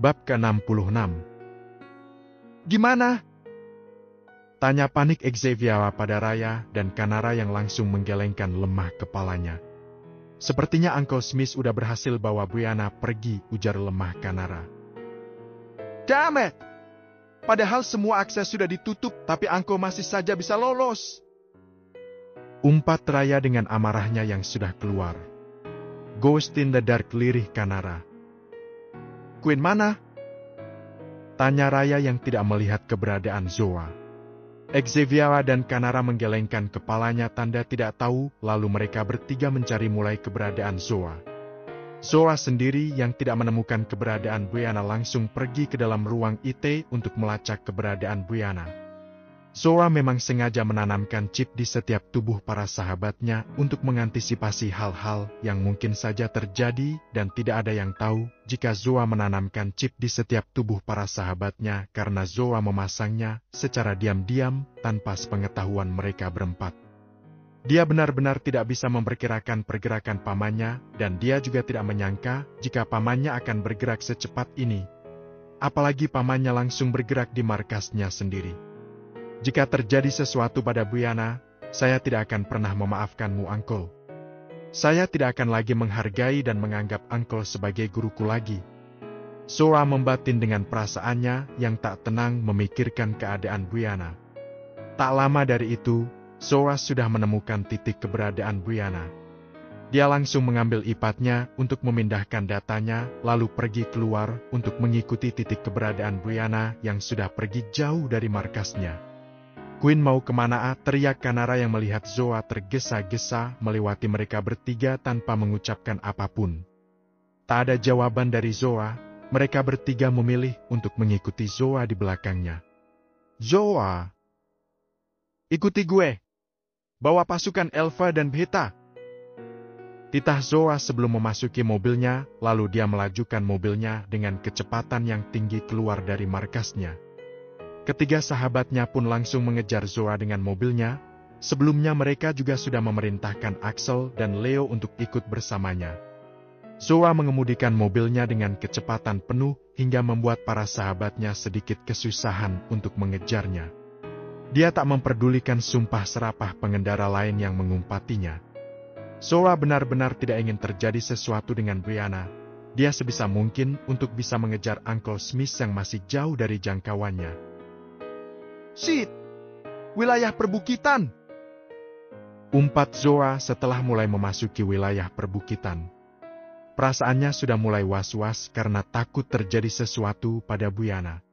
Bab ke-66. Gimana? Tanya panik Xavier pada Raya dan Kanara yang langsung menggelengkan lemah kepalanya. Sepertinya Uncle Smith udah berhasil bawa Brianna pergi, ujar lemah Kanara. Damn it! Padahal semua akses sudah ditutup, tapi Uncle masih saja bisa lolos. Umpat Raya dengan amarahnya yang sudah keluar. Ghost in the dark, lirih Kanara. Queen mana? Tanya Raya yang tidak melihat keberadaan Zoa. Xavier dan Kanara menggelengkan kepalanya tanda tidak tahu, lalu mereka bertiga mencari mulai keberadaan Zoa. Zoa sendiri yang tidak menemukan keberadaan Brianna langsung pergi ke dalam ruang IT untuk melacak keberadaan Brianna. Zoa memang sengaja menanamkan chip di setiap tubuh para sahabatnya untuk mengantisipasi hal-hal yang mungkin saja terjadi dan tidak ada yang tahu jika Zoa menanamkan chip di setiap tubuh para sahabatnya karena Zoa memasangnya secara diam-diam tanpa sepengetahuan mereka berempat. Dia benar-benar tidak bisa memperkirakan pergerakan pamannya dan dia juga tidak menyangka jika pamannya akan bergerak secepat ini. Apalagi pamannya langsung bergerak di markasnya sendiri. Jika terjadi sesuatu pada Brianna, saya tidak akan pernah memaafkanmu, Uncle. Saya tidak akan lagi menghargai dan menganggap Uncle sebagai guruku lagi. Zoa membatin dengan perasaannya yang tak tenang memikirkan keadaan Brianna. Tak lama dari itu, Zoa sudah menemukan titik keberadaan Brianna. Dia langsung mengambil iPad-nya untuk memindahkan datanya, lalu pergi keluar untuk mengikuti titik keberadaan Brianna yang sudah pergi jauh dari markasnya. Queen mau kemana? Teriak Kanara yang melihat Zoa tergesa-gesa melewati mereka bertiga tanpa mengucapkan apapun. Tak ada jawaban dari Zoa, mereka bertiga memilih untuk mengikuti Zoa di belakangnya. Zoa, ikuti gue. Bawa pasukan Elva dan Beta. Titah Zoa sebelum memasuki mobilnya, lalu dia melajukan mobilnya dengan kecepatan yang tinggi keluar dari markasnya. Ketiga sahabatnya pun langsung mengejar Zoa dengan mobilnya. Sebelumnya mereka juga sudah memerintahkan Axel dan Leo untuk ikut bersamanya. Zoa mengemudikan mobilnya dengan kecepatan penuh hingga membuat para sahabatnya sedikit kesusahan untuk mengejarnya. Dia tak memperdulikan sumpah serapah pengendara lain yang mengumpatinya. Zoa benar-benar tidak ingin terjadi sesuatu dengan Brianna. Dia sebisa mungkin untuk bisa mengejar Uncle Smith yang masih jauh dari jangkauannya. Shit! Wilayah perbukitan! Umpat Zoa setelah mulai memasuki wilayah perbukitan. Perasaannya sudah mulai was-was karena takut terjadi sesuatu pada Brianna.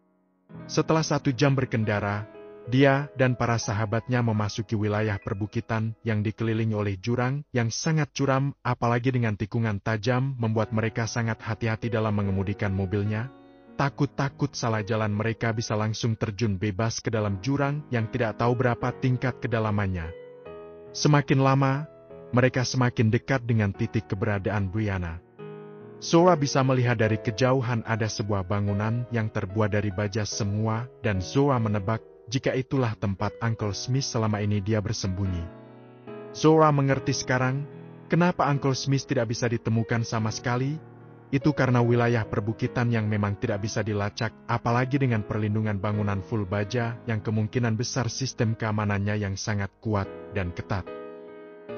Setelah 1 jam berkendara, dia dan para sahabatnya memasuki wilayah perbukitan yang dikelilingi oleh jurang yang sangat curam, apalagi dengan tikungan tajam membuat mereka sangat hati-hati dalam mengemudikan mobilnya. Takut-takut salah jalan mereka bisa langsung terjun bebas ke dalam jurang yang tidak tahu berapa tingkat kedalamannya. Semakin lama, mereka semakin dekat dengan titik keberadaan Brianna. Zoa bisa melihat dari kejauhan ada sebuah bangunan yang terbuat dari baja semua dan Zoa menebak jika itulah tempat Uncle Smith selama ini dia bersembunyi. Zoa mengerti sekarang, kenapa Uncle Smith tidak bisa ditemukan sama sekali. Itu karena wilayah perbukitan yang memang tidak bisa dilacak, apalagi dengan perlindungan bangunan full baja yang kemungkinan besar sistem keamanannya yang sangat kuat dan ketat.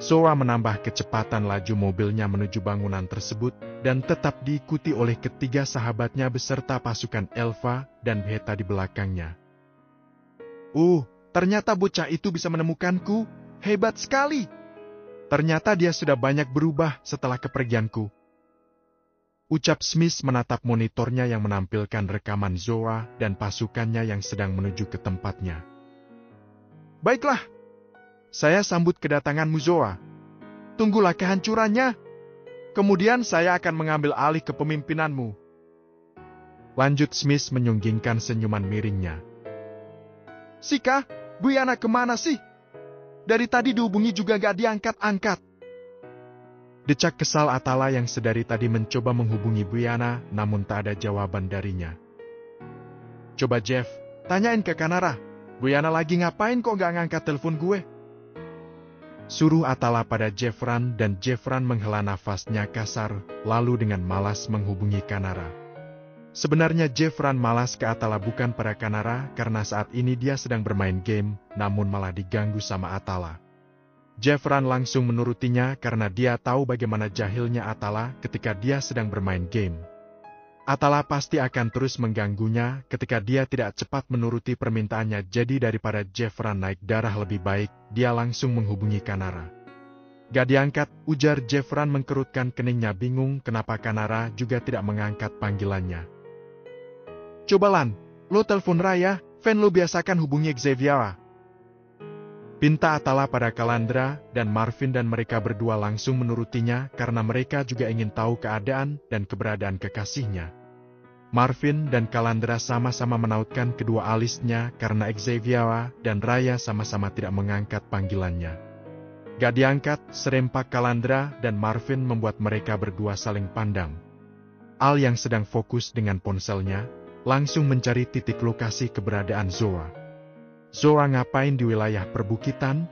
Zoa menambah kecepatan laju mobilnya menuju bangunan tersebut dan tetap diikuti oleh ketiga sahabatnya beserta pasukan Elva dan Beta di belakangnya. Ternyata bocah itu bisa menemukanku, hebat sekali. Ternyata dia sudah banyak berubah setelah kepergianku. Ucap Smith menatap monitornya yang menampilkan rekaman Zoa dan pasukannya yang sedang menuju ke tempatnya. Baiklah, saya sambut kedatanganmu Zoa. Tunggulah kehancurannya. Kemudian saya akan mengambil alih kepemimpinanmu. Lanjut Smith menyunggingkan senyuman miringnya. Sika, Brianna kemana sih? Dari tadi dihubungi juga gak diangkat-angkat. Decak kesal Atala yang sedari tadi mencoba menghubungi Brianna, namun tak ada jawaban darinya. Coba Jeff, tanyain ke Kanara, Brianna lagi ngapain kok gak ngangkat telepon gue? Suruh Atala pada Jeffran dan Jeffran menghela nafasnya kasar, lalu dengan malas menghubungi Kanara. Sebenarnya Jeffran malas ke Atala bukan pada Kanara karena saat ini dia sedang bermain game, namun malah diganggu sama Atala. Jeffran langsung menurutinya karena dia tahu bagaimana jahilnya Atala ketika dia sedang bermain game. Atala pasti akan terus mengganggunya ketika dia tidak cepat menuruti permintaannya, jadi daripada Jeffran naik darah lebih baik, dia langsung menghubungi Kanara. Gak diangkat, ujar Jeffran mengkerutkan keningnya bingung kenapa Kanara juga tidak mengangkat panggilannya. Coba Lan, lo telepon Raya, fan lo biasakan hubungi Xavier. Pinta Atala pada Kalandra dan Marvin dan mereka berdua langsung menurutinya karena mereka juga ingin tahu keadaan dan keberadaan kekasihnya. Marvin dan Kalandra sama-sama menautkan kedua alisnya karena Xavier dan Raya sama-sama tidak mengangkat panggilannya. Gak diangkat, serempak Kalandra dan Marvin membuat mereka berdua saling pandang. Al yang sedang fokus dengan ponselnya, langsung mencari titik lokasi keberadaan Zoa. Zoa ngapain di wilayah perbukitan?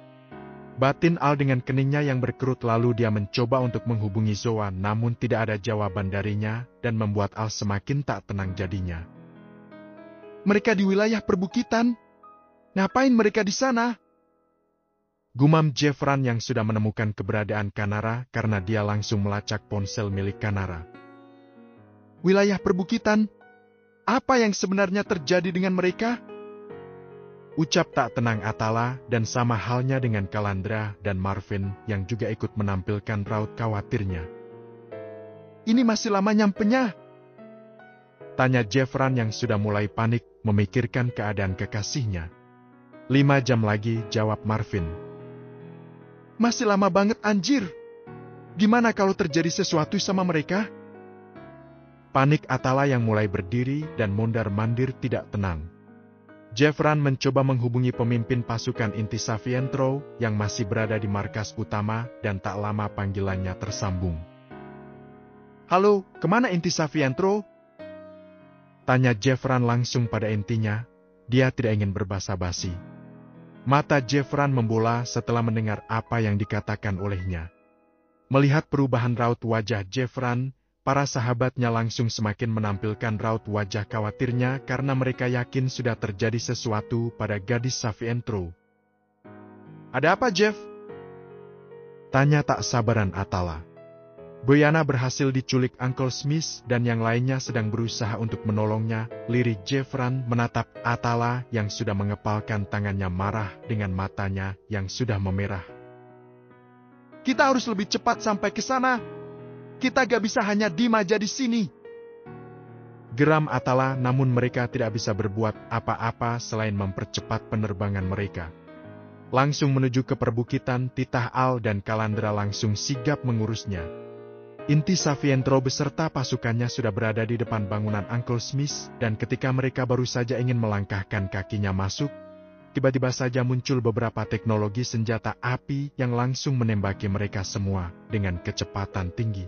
Batin Al dengan keningnya yang berkerut lalu dia mencoba untuk menghubungi Zoa namun tidak ada jawaban darinya dan membuat Al semakin tak tenang jadinya. Mereka di wilayah perbukitan? Ngapain mereka di sana? Gumam Jeffran yang sudah menemukan keberadaan Kanara karena dia langsung melacak ponsel milik Kanara. Wilayah perbukitan? Apa yang sebenarnya terjadi dengan mereka? Ucap tak tenang Atala dan sama halnya dengan Kalandra dan Marvin yang juga ikut menampilkan raut khawatirnya. Ini masih lama nyampenya? Tanya Jeffran yang sudah mulai panik memikirkan keadaan kekasihnya. 5 jam lagi, jawab Marvin. Masih lama banget anjir. Gimana kalau terjadi sesuatu sama mereka? Panik Atala yang mulai berdiri dan mondar-mandir tidak tenang. Jeffran mencoba menghubungi pemimpin pasukan inti Savientro yang masih berada di markas utama dan tak lama panggilannya tersambung. Halo, kemana inti Savientro? Tanya Jeffran langsung pada intinya, dia tidak ingin berbasa-basi. Mata Jeffran membola setelah mendengar apa yang dikatakan olehnya. Melihat perubahan raut wajah Jeffran, para sahabatnya langsung semakin menampilkan raut wajah khawatirnya karena mereka yakin sudah terjadi sesuatu pada gadis Savientro. Ada apa, Jeff? Tanya tak sabaran Atala. Boyana berhasil diculik Uncle Smith dan yang lainnya sedang berusaha untuk menolongnya. Lirik Jeffran menatap Atala yang sudah mengepalkan tangannya marah dengan matanya yang sudah memerah. Kita harus lebih cepat sampai ke sana. Kita gak bisa hanya diem aja di sini. Geram Atala, namun mereka tidak bisa berbuat apa-apa selain mempercepat penerbangan mereka. Langsung menuju ke perbukitan, Titah Al dan Kalandra langsung sigap mengurusnya. Inti Savientro beserta pasukannya sudah berada di depan bangunan Uncle Smith dan ketika mereka baru saja ingin melangkahkan kakinya masuk, tiba-tiba saja muncul beberapa teknologi senjata api yang langsung menembaki mereka semua dengan kecepatan tinggi.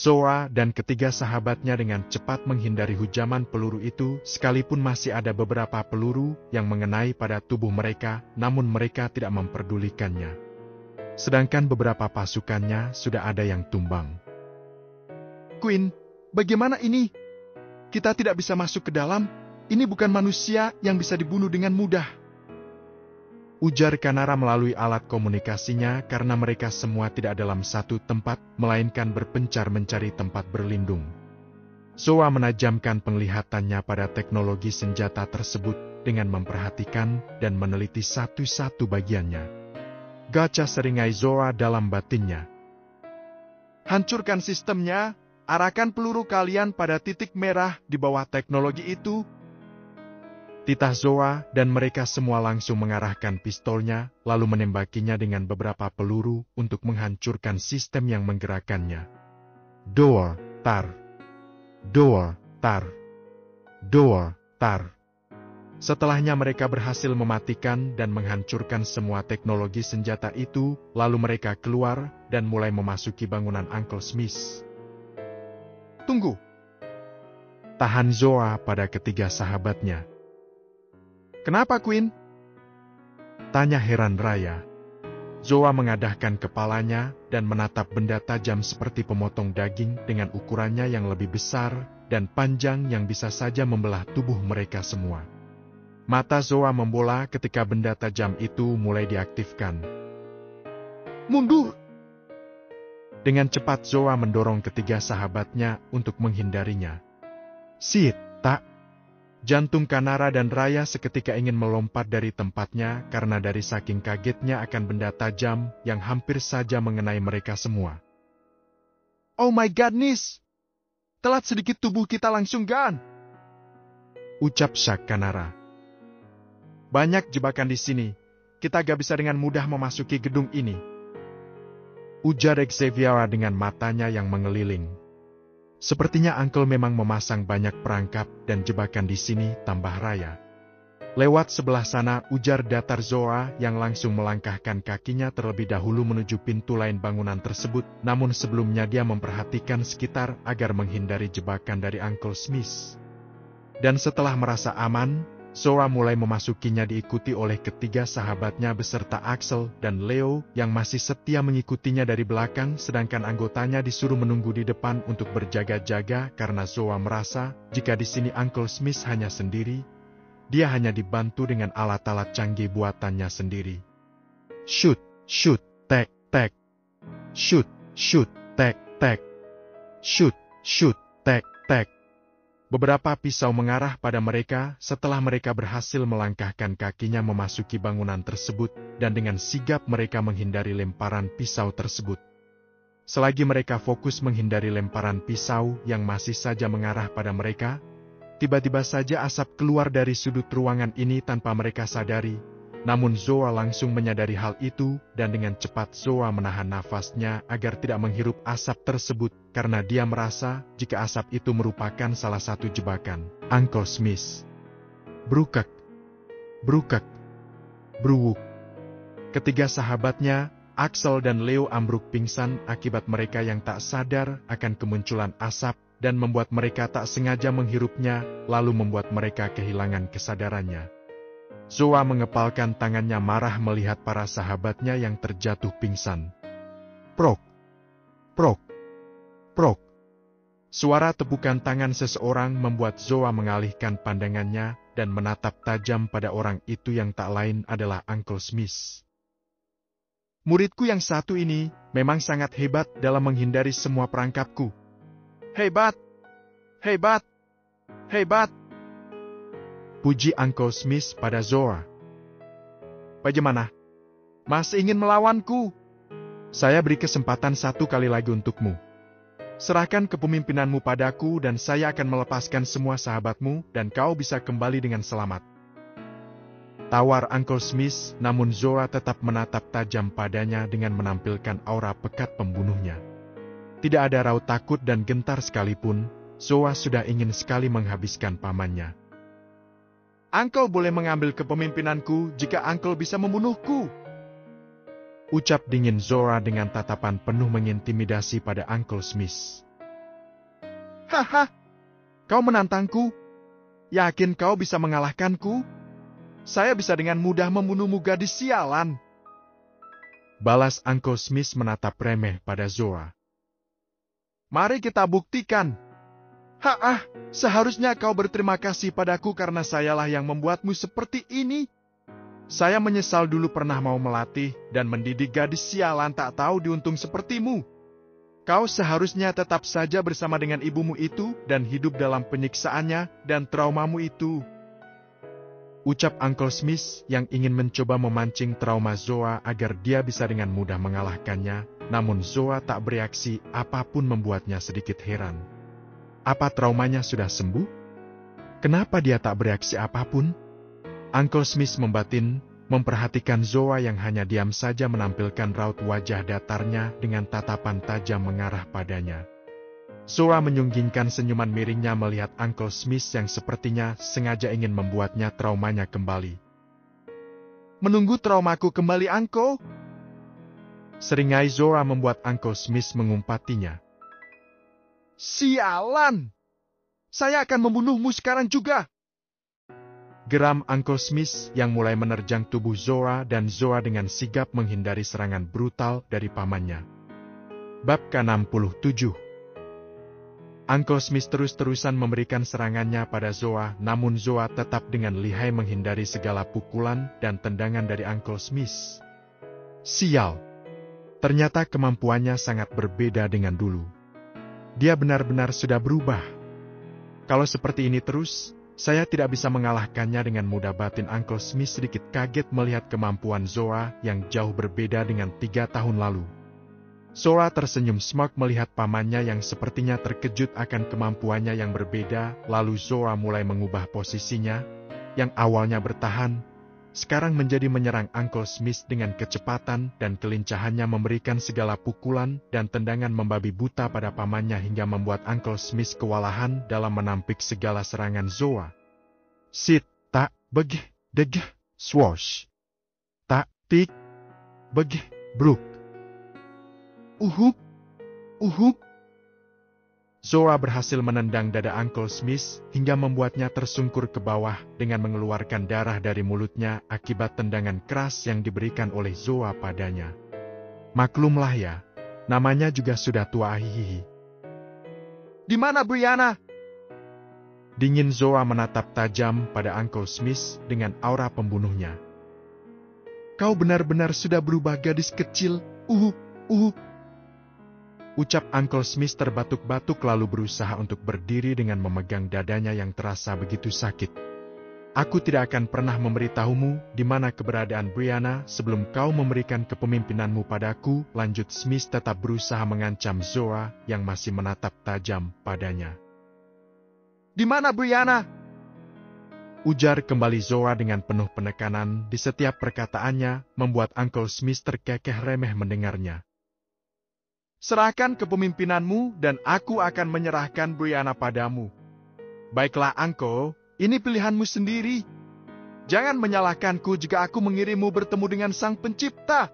Zoa dan ketiga sahabatnya dengan cepat menghindari hujaman peluru itu, sekalipun masih ada beberapa peluru yang mengenai pada tubuh mereka, namun mereka tidak memperdulikannya. Sedangkan beberapa pasukannya sudah ada yang tumbang. Queen, bagaimana ini? Kita tidak bisa masuk ke dalam, ini bukan manusia yang bisa dibunuh dengan mudah. Ujar Kanara melalui alat komunikasinya karena mereka semua tidak dalam satu tempat, melainkan berpencar mencari tempat berlindung. Zoa menajamkan penglihatannya pada teknologi senjata tersebut dengan memperhatikan dan meneliti satu-satu bagiannya. Gacha seringai Zoa dalam batinnya. Hancurkan sistemnya, arahkan peluru kalian pada titik merah di bawah teknologi itu. Titah Zoa dan mereka semua langsung mengarahkan pistolnya, lalu menembakinya dengan beberapa peluru untuk menghancurkan sistem yang menggerakkannya. Door, tar. Door, tar. Door, tar. Setelahnya mereka berhasil mematikan dan menghancurkan semua teknologi senjata itu, lalu mereka keluar dan mulai memasuki bangunan Uncle Smith. Tunggu! Tahan Zoa pada ketiga sahabatnya. Kenapa, Queen? Tanya heran Raya. Zoa mengadahkan kepalanya dan menatap benda tajam seperti pemotong daging dengan ukurannya yang lebih besar dan panjang yang bisa saja membelah tubuh mereka semua. Mata Zoa membola ketika benda tajam itu mulai diaktifkan. Mundur! Dengan cepat Zoa mendorong ketiga sahabatnya untuk menghindarinya. Sit, tak! Jantung Kanara dan Raya seketika ingin melompat dari tempatnya karena dari saking kagetnya akan benda tajam yang hampir saja mengenai mereka semua. Oh my goodness! Telat sedikit tubuh kita langsung gan! Ucap Shaq Kanara. Banyak jebakan di sini, kita gak bisa dengan mudah memasuki gedung ini. Ujar Xavier dengan matanya yang mengeliling. Sepertinya Uncle memang memasang banyak perangkap dan jebakan di sini, tambah Raya. Lewat sebelah sana, ujar datar Zoa yang langsung melangkahkan kakinya terlebih dahulu menuju pintu lain bangunan tersebut, namun sebelumnya dia memperhatikan sekitar agar menghindari jebakan dari Uncle Smith. Dan setelah merasa aman, Zoa mulai memasukinya diikuti oleh ketiga sahabatnya beserta Axel dan Leo yang masih setia mengikutinya dari belakang sedangkan anggotanya disuruh menunggu di depan untuk berjaga-jaga karena Zoa merasa jika di sini Uncle Smith hanya sendiri, dia hanya dibantu dengan alat-alat canggih buatannya sendiri. Shoot, shoot, tek, tek. Shoot, shoot, tek, tek. Shoot, shoot, tek, tek. Beberapa pisau mengarah pada mereka setelah mereka berhasil melangkahkan kakinya memasuki bangunan tersebut dan dengan sigap mereka menghindari lemparan pisau tersebut. Selagi mereka fokus menghindari lemparan pisau yang masih saja mengarah pada mereka, tiba-tiba saja asap keluar dari sudut ruangan ini tanpa mereka sadari. Namun Zoa langsung menyadari hal itu dan dengan cepat Zoa menahan nafasnya agar tidak menghirup asap tersebut karena dia merasa jika asap itu merupakan salah satu jebakan Uncle Smith. Brukak, brukak, bruwuk. Ketiga sahabatnya, Axel dan Leo ambruk pingsan akibat mereka yang tak sadar akan kemunculan asap dan membuat mereka tak sengaja menghirupnya lalu membuat mereka kehilangan kesadarannya. Zoa mengepalkan tangannya marah melihat para sahabatnya yang terjatuh pingsan. Prok, prok, prok. Suara tepukan tangan seseorang membuat Zoa mengalihkan pandangannya dan menatap tajam pada orang itu yang tak lain adalah Uncle Smith. Muridku yang satu ini memang sangat hebat dalam menghindari semua perangkapku. Hebat, hebat, hebat. Puji Uncle Smith pada Zoa. Bagaimana? Masih ingin melawanku? Saya beri kesempatan satu kali lagi untukmu. Serahkan kepemimpinanmu padaku dan saya akan melepaskan semua sahabatmu dan kau bisa kembali dengan selamat. Tawar Uncle Smith, namun Zoa tetap menatap tajam padanya dengan menampilkan aura pekat pembunuhnya. Tidak ada raut takut dan gentar sekalipun, Zoa sudah ingin sekali menghabiskan pamannya. Uncle boleh mengambil kepemimpinanku jika Uncle bisa membunuhku. Ucap dingin Zoa dengan tatapan penuh mengintimidasi pada Uncle Smith. Haha, kau menantangku? Yakin kau bisa mengalahkanku? Saya bisa dengan mudah membunuhmu gadis sialan. Balas Uncle Smith menatap remeh pada Zoa. Mari kita buktikan. Seharusnya kau berterima kasih padaku karena sayalah yang membuatmu seperti ini. Saya menyesal dulu pernah mau melatih dan mendidik gadis sialan tak tahu diuntung sepertimu. Kau seharusnya tetap saja bersama dengan ibumu itu dan hidup dalam penyiksaannya dan traumamu itu. Ucap Uncle Smith yang ingin mencoba memancing trauma Zoa agar dia bisa dengan mudah mengalahkannya, namun Zoa tak bereaksi apapun membuatnya sedikit heran. Apa traumanya sudah sembuh? Kenapa dia tak bereaksi apapun? Uncle Smith membatin, memperhatikan Zoa yang hanya diam saja menampilkan raut wajah datarnya dengan tatapan tajam mengarah padanya. Zoa menyunggingkan senyuman miringnya melihat Uncle Smith yang sepertinya sengaja ingin membuatnya traumanya kembali. Menunggu traumaku kembali, Uncle? Seringai Zoa membuat Uncle Smith mengumpatinya. Sialan! Saya akan membunuhmu sekarang juga! Geram Uncle Smith yang mulai menerjang tubuh Zora dan Zora dengan sigap menghindari serangan brutal dari pamannya. Bab ke-67. Uncle Smith terus-terusan memberikan serangannya pada Zora, namun Zora tetap dengan lihai menghindari segala pukulan dan tendangan dari Uncle Smith. Sial! Ternyata kemampuannya sangat berbeda dengan dulu. Dia benar-benar sudah berubah. Kalau seperti ini terus, saya tidak bisa mengalahkannya dengan mudah. Batin Uncle Smith sedikit kaget melihat kemampuan Zora yang jauh berbeda dengan 3 tahun lalu. Zora tersenyum smart melihat pamannya yang sepertinya terkejut akan kemampuannya yang berbeda, lalu Zora mulai mengubah posisinya, yang awalnya bertahan, sekarang menjadi menyerang Uncle Smith dengan kecepatan dan kelincahannya memberikan segala pukulan dan tendangan membabi buta pada pamannya hingga membuat Uncle Smith kewalahan dalam menampik segala serangan Zora. Sit, tak, begih, degih, swash. Tak, tik, begih, bruk. Uhuk, uhuk. Zora berhasil menendang dada Uncle Smith hingga membuatnya tersungkur ke bawah dengan mengeluarkan darah dari mulutnya akibat tendangan keras yang diberikan oleh Zora padanya. Maklumlah ya, namanya juga sudah tua hihihi. Di mana Brianna? Dingin Zora menatap tajam pada Uncle Smith dengan aura pembunuhnya. Kau benar-benar sudah berubah gadis kecil, Ucap Uncle Smith terbatuk-batuk lalu berusaha untuk berdiri dengan memegang dadanya yang terasa begitu sakit. Aku tidak akan pernah memberitahumu di mana keberadaan Brianna sebelum kau memberikan kepemimpinanmu padaku, lanjut Smith tetap berusaha mengancam Zora yang masih menatap tajam padanya. Di mana Brianna? Ujar kembali Zora dengan penuh penekanan di setiap perkataannya, membuat Uncle Smith terkekeh remeh mendengarnya. Serahkan kepemimpinanmu dan aku akan menyerahkan Brianna padamu. Baiklah Uncle, ini pilihanmu sendiri. Jangan menyalahkanku jika aku mengirimmu bertemu dengan Sang Pencipta.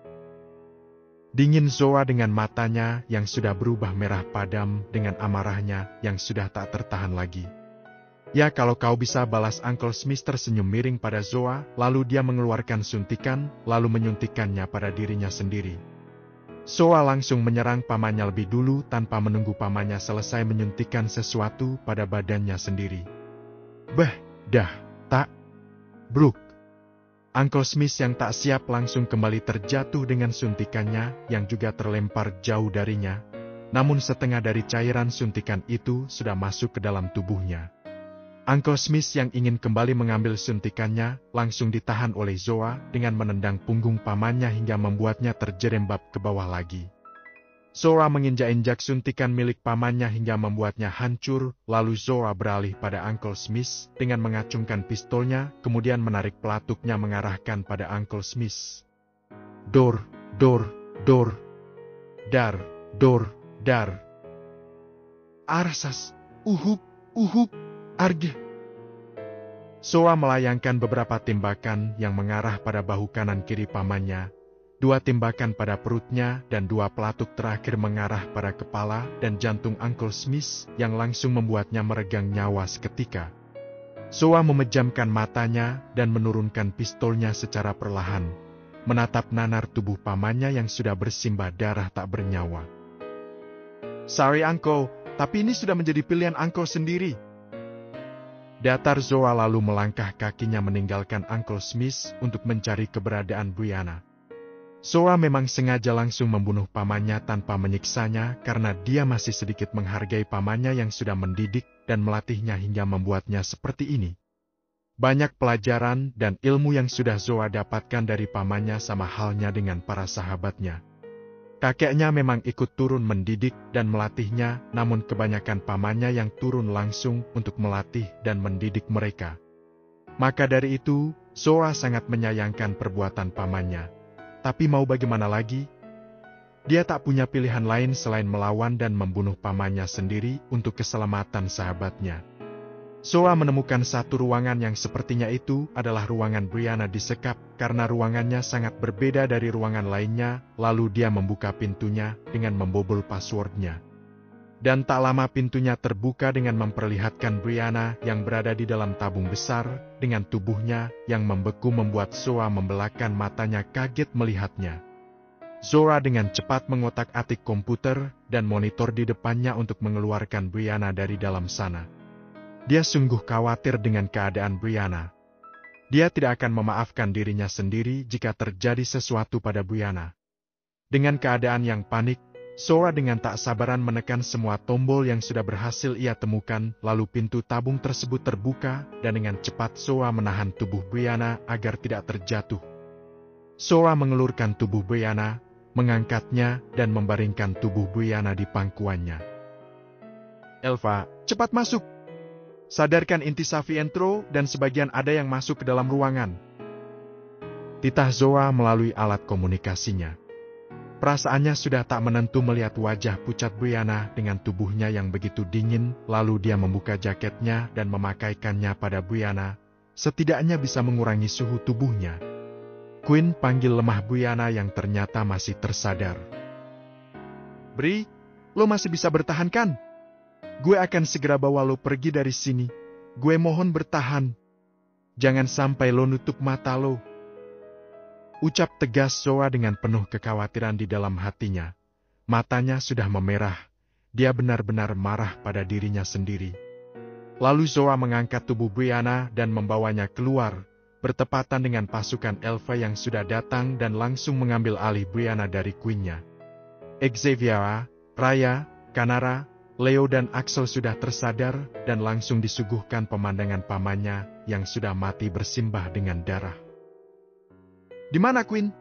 Dingin Zora dengan matanya yang sudah berubah merah padam dengan amarahnya yang sudah tak tertahan lagi. Ya kalau kau bisa, balas Uncle Smith tersenyum miring pada Zora, lalu dia mengeluarkan suntikan, lalu menyuntikkannya pada dirinya sendiri. Zora langsung menyerang pamannya lebih dulu tanpa menunggu pamannya selesai menyuntikkan sesuatu pada badannya sendiri. Beh, dah, tak, bruk. Uncle Smith yang tak siap langsung kembali terjatuh dengan suntikannya yang juga terlempar jauh darinya, namun setengah dari cairan suntikan itu sudah masuk ke dalam tubuhnya. Uncle Smith yang ingin kembali mengambil suntikannya, langsung ditahan oleh Zora dengan menendang punggung pamannya hingga membuatnya terjerembab ke bawah lagi. Zora menginjak-injak suntikan milik pamannya hingga membuatnya hancur, lalu Zora beralih pada Uncle Smith dengan mengacungkan pistolnya, kemudian menarik pelatuknya mengarahkan pada Uncle Smith. Dor, dor, dor. Dar, dor, dar. Arsas, uhuk, arge. Zora melayangkan beberapa tembakan yang mengarah pada bahu kanan kiri pamannya, 2 tembakan pada perutnya dan 2 pelatuk terakhir mengarah pada kepala dan jantung Uncle Smith yang langsung membuatnya meregang nyawa seketika. Zora memejamkan matanya dan menurunkan pistolnya secara perlahan, menatap nanar tubuh pamannya yang sudah bersimbah darah tak bernyawa. Sorry Uncle, tapi ini sudah menjadi pilihan Uncle sendiri. Datar Zora lalu melangkah kakinya meninggalkan Uncle Smith untuk mencari keberadaan Brianna. Zora memang sengaja langsung membunuh pamannya tanpa menyiksanya karena dia masih sedikit menghargai pamannya yang sudah mendidik dan melatihnya hingga membuatnya seperti ini. Banyak pelajaran dan ilmu yang sudah Zora dapatkan dari pamannya sama halnya dengan para sahabatnya. Kakeknya memang ikut turun mendidik dan melatihnya, namun kebanyakan pamannya yang turun langsung untuk melatih dan mendidik mereka. Maka dari itu, Zora sangat menyayangkan perbuatan pamannya. Tapi mau bagaimana lagi? Dia tak punya pilihan lain selain melawan dan membunuh pamannya sendiri untuk keselamatan sahabatnya. Zora menemukan satu ruangan yang sepertinya itu adalah ruangan Brianna disekap karena ruangannya sangat berbeda dari ruangan lainnya, lalu dia membuka pintunya dengan membobol passwordnya. Dan tak lama pintunya terbuka dengan memperlihatkan Brianna yang berada di dalam tabung besar, dengan tubuhnya yang membeku membuat Zora membelakang matanya kaget melihatnya. Zora dengan cepat mengotak-atik komputer dan monitor di depannya untuk mengeluarkan Brianna dari dalam sana. Dia sungguh khawatir dengan keadaan Brianna. Dia tidak akan memaafkan dirinya sendiri jika terjadi sesuatu pada Brianna. Dengan keadaan yang panik, Zora dengan tak sabaran menekan semua tombol yang sudah berhasil ia temukan, lalu pintu tabung tersebut terbuka, dan dengan cepat Zora menahan tubuh Brianna agar tidak terjatuh. Zora mengelurkan tubuh Brianna, mengangkatnya, dan membaringkan tubuh Brianna di pangkuannya. "Elva, cepat masuk! Sadarkan inti Savientro dan sebagian ada yang masuk ke dalam ruangan," titah Zora melalui alat komunikasinya. Perasaannya sudah tak menentu melihat wajah pucat Brianna dengan tubuhnya yang begitu dingin, lalu dia membuka jaketnya dan memakaikannya pada Brianna, setidaknya bisa mengurangi suhu tubuhnya. Quinn panggil lemah Brianna yang ternyata masih tersadar. "Bri, lo masih bisa bertahan kan? Gue akan segera bawa lo pergi dari sini. Gue mohon bertahan. Jangan sampai lo nutup mata lo," ucap tegas Zora dengan penuh kekhawatiran di dalam hatinya. Matanya sudah memerah. Dia benar-benar marah pada dirinya sendiri. Lalu Zora mengangkat tubuh Brianna dan membawanya keluar, bertepatan dengan pasukan Elva yang sudah datang dan langsung mengambil alih Brianna dari Queen-nya. Xaviera, Raya, Kanara, Leo dan Axel sudah tersadar dan langsung disuguhkan pemandangan pamannya yang sudah mati bersimbah dengan darah. "Di mana Queen?"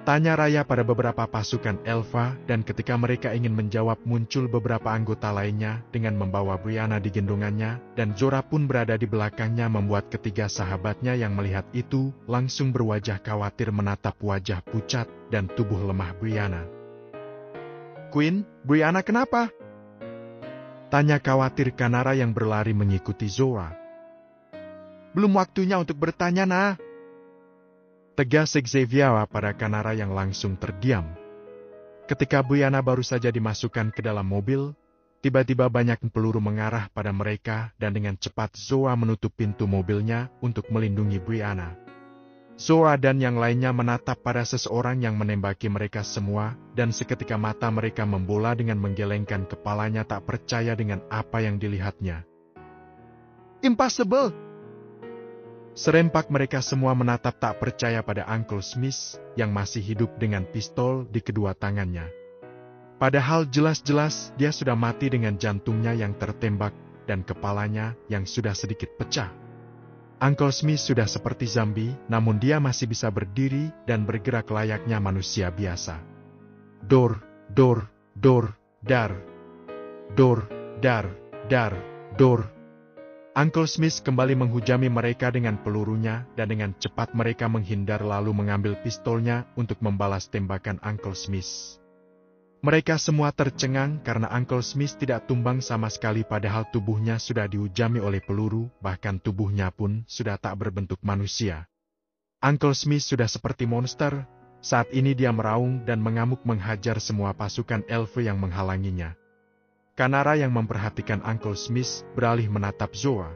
tanya Raya pada beberapa pasukan Elva, dan ketika mereka ingin menjawab muncul beberapa anggota lainnya dengan membawa Brianna di gendongannya, dan Zora pun berada di belakangnya membuat ketiga sahabatnya yang melihat itu langsung berwajah khawatir menatap wajah pucat dan tubuh lemah Brianna. "Queen, Brianna kenapa?" tanya khawatir Kanara yang berlari mengikuti Zora. "Belum waktunya untuk bertanya, nah," tegas Xaviera pada Kanara yang langsung terdiam. Ketika Brianna baru saja dimasukkan ke dalam mobil, tiba-tiba banyak peluru mengarah pada mereka dan dengan cepat Zora menutup pintu mobilnya untuk melindungi Brianna. Zora dan yang lainnya menatap pada seseorang yang menembaki mereka semua, dan seketika mata mereka membola dengan menggelengkan kepalanya tak percaya dengan apa yang dilihatnya. "Impossible!" Serempak mereka semua menatap tak percaya pada Uncle Smith yang masih hidup dengan pistol di kedua tangannya. Padahal jelas-jelas dia sudah mati dengan jantungnya yang tertembak dan kepalanya yang sudah sedikit pecah. Uncle Smith sudah seperti zombie, namun dia masih bisa berdiri dan bergerak layaknya manusia biasa. Dor, dor, dor, dar. Dor, dar, dar, dor. Uncle Smith kembali menghujami mereka dengan pelurunya, dan dengan cepat mereka menghindar lalu mengambil pistolnya untuk membalas tembakan Uncle Smith. Mereka semua tercengang karena Uncle Smith tidak tumbang sama sekali padahal tubuhnya sudah dihujami oleh peluru, bahkan tubuhnya pun sudah tak berbentuk manusia. Uncle Smith sudah seperti monster, saat ini dia meraung dan mengamuk menghajar semua pasukan elf yang menghalanginya. Kanara yang memperhatikan Uncle Smith beralih menatap Zora.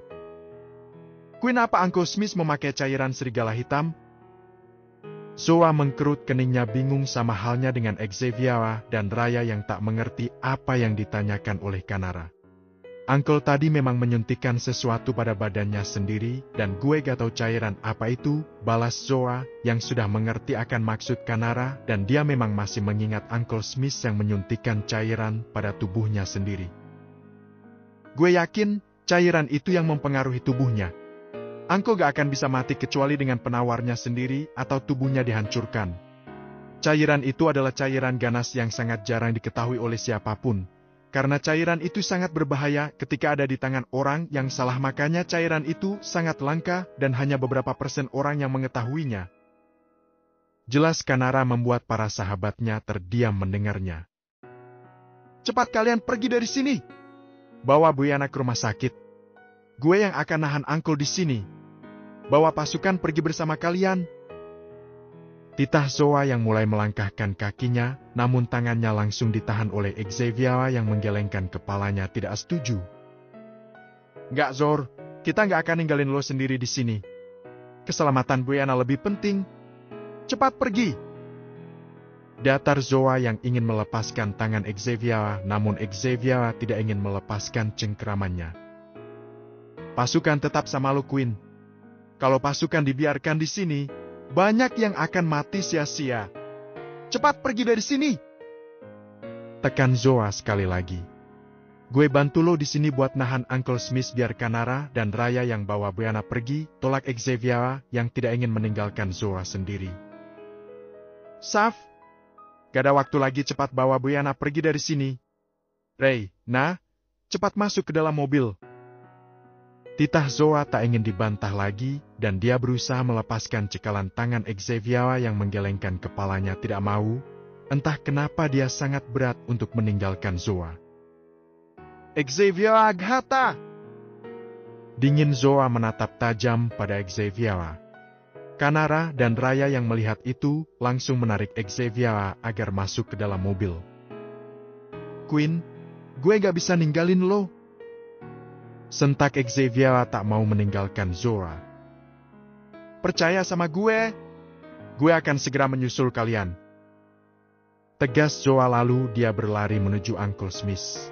"Queen, apa Uncle Smith memakai cairan serigala hitam?" Zora mengkerut keningnya bingung sama halnya dengan Xaviera dan Raya yang tak mengerti apa yang ditanyakan oleh Kanara. "Uncle tadi memang menyuntikkan sesuatu pada badannya sendiri dan gue gak tahu cairan apa itu," balas Zora yang sudah mengerti akan maksud Kanara dan dia memang masih mengingat Uncle Smith yang menyuntikkan cairan pada tubuhnya sendiri. "Gue yakin cairan itu yang mempengaruhi tubuhnya. Uncle gak akan bisa mati kecuali dengan penawarnya sendiri atau tubuhnya dihancurkan. Cairan itu adalah cairan ganas yang sangat jarang diketahui oleh siapapun. Karena cairan itu sangat berbahaya ketika ada di tangan orang yang salah, makanya cairan itu sangat langka dan hanya beberapa persen orang yang mengetahuinya." Jelas Kanara membuat para sahabatnya terdiam mendengarnya. "Cepat kalian pergi dari sini. Bawa Brianna ke rumah sakit. Gue yang akan nahan Uncle di sini. Bawa pasukan pergi bersama kalian." Titah Zoa yang mulai melangkahkan kakinya, namun tangannya langsung ditahan oleh Xavier yang menggelengkan kepalanya tidak setuju. "Nggak, Zor, kita nggak akan ninggalin lo sendiri di sini. Keselamatan Brianna lebih penting. Cepat pergi!" Datar Zoa yang ingin melepaskan tangan Xavier, namun Xavier tidak ingin melepaskan cengkeramannya. "Pasukan tetap sama lo, Queen. Kalau pasukan dibiarkan di sini, banyak yang akan mati sia-sia. Cepat pergi dari sini!" Tekan Zoa sekali lagi. "Gue bantu lo di sini buat nahan Uncle Smith biar Kanara dan Raya yang bawa Brianna pergi," tolak Xavier yang tidak ingin meninggalkan Zoa sendiri. "Saf, gak ada waktu lagi, cepat bawa Brianna pergi dari sini. Ray, nah, cepat masuk ke dalam mobil." Titah Zoa tak ingin dibantah lagi, dan dia berusaha melepaskan cekalan tangan Xavier yang menggelengkan kepalanya tidak mau. Entah kenapa dia sangat berat untuk meninggalkan Zoa. "Xavier Aghata!" Dingin Zoa menatap tajam pada Xavier. Kanara dan Raya yang melihat itu langsung menarik Xavier agar masuk ke dalam mobil. "Queen, gue gak bisa ninggalin lo." Sentak Xavier tak mau meninggalkan Zoa. "Percaya sama gue akan segera menyusul kalian." Tegas Zoa, lalu dia berlari menuju Uncle Smith.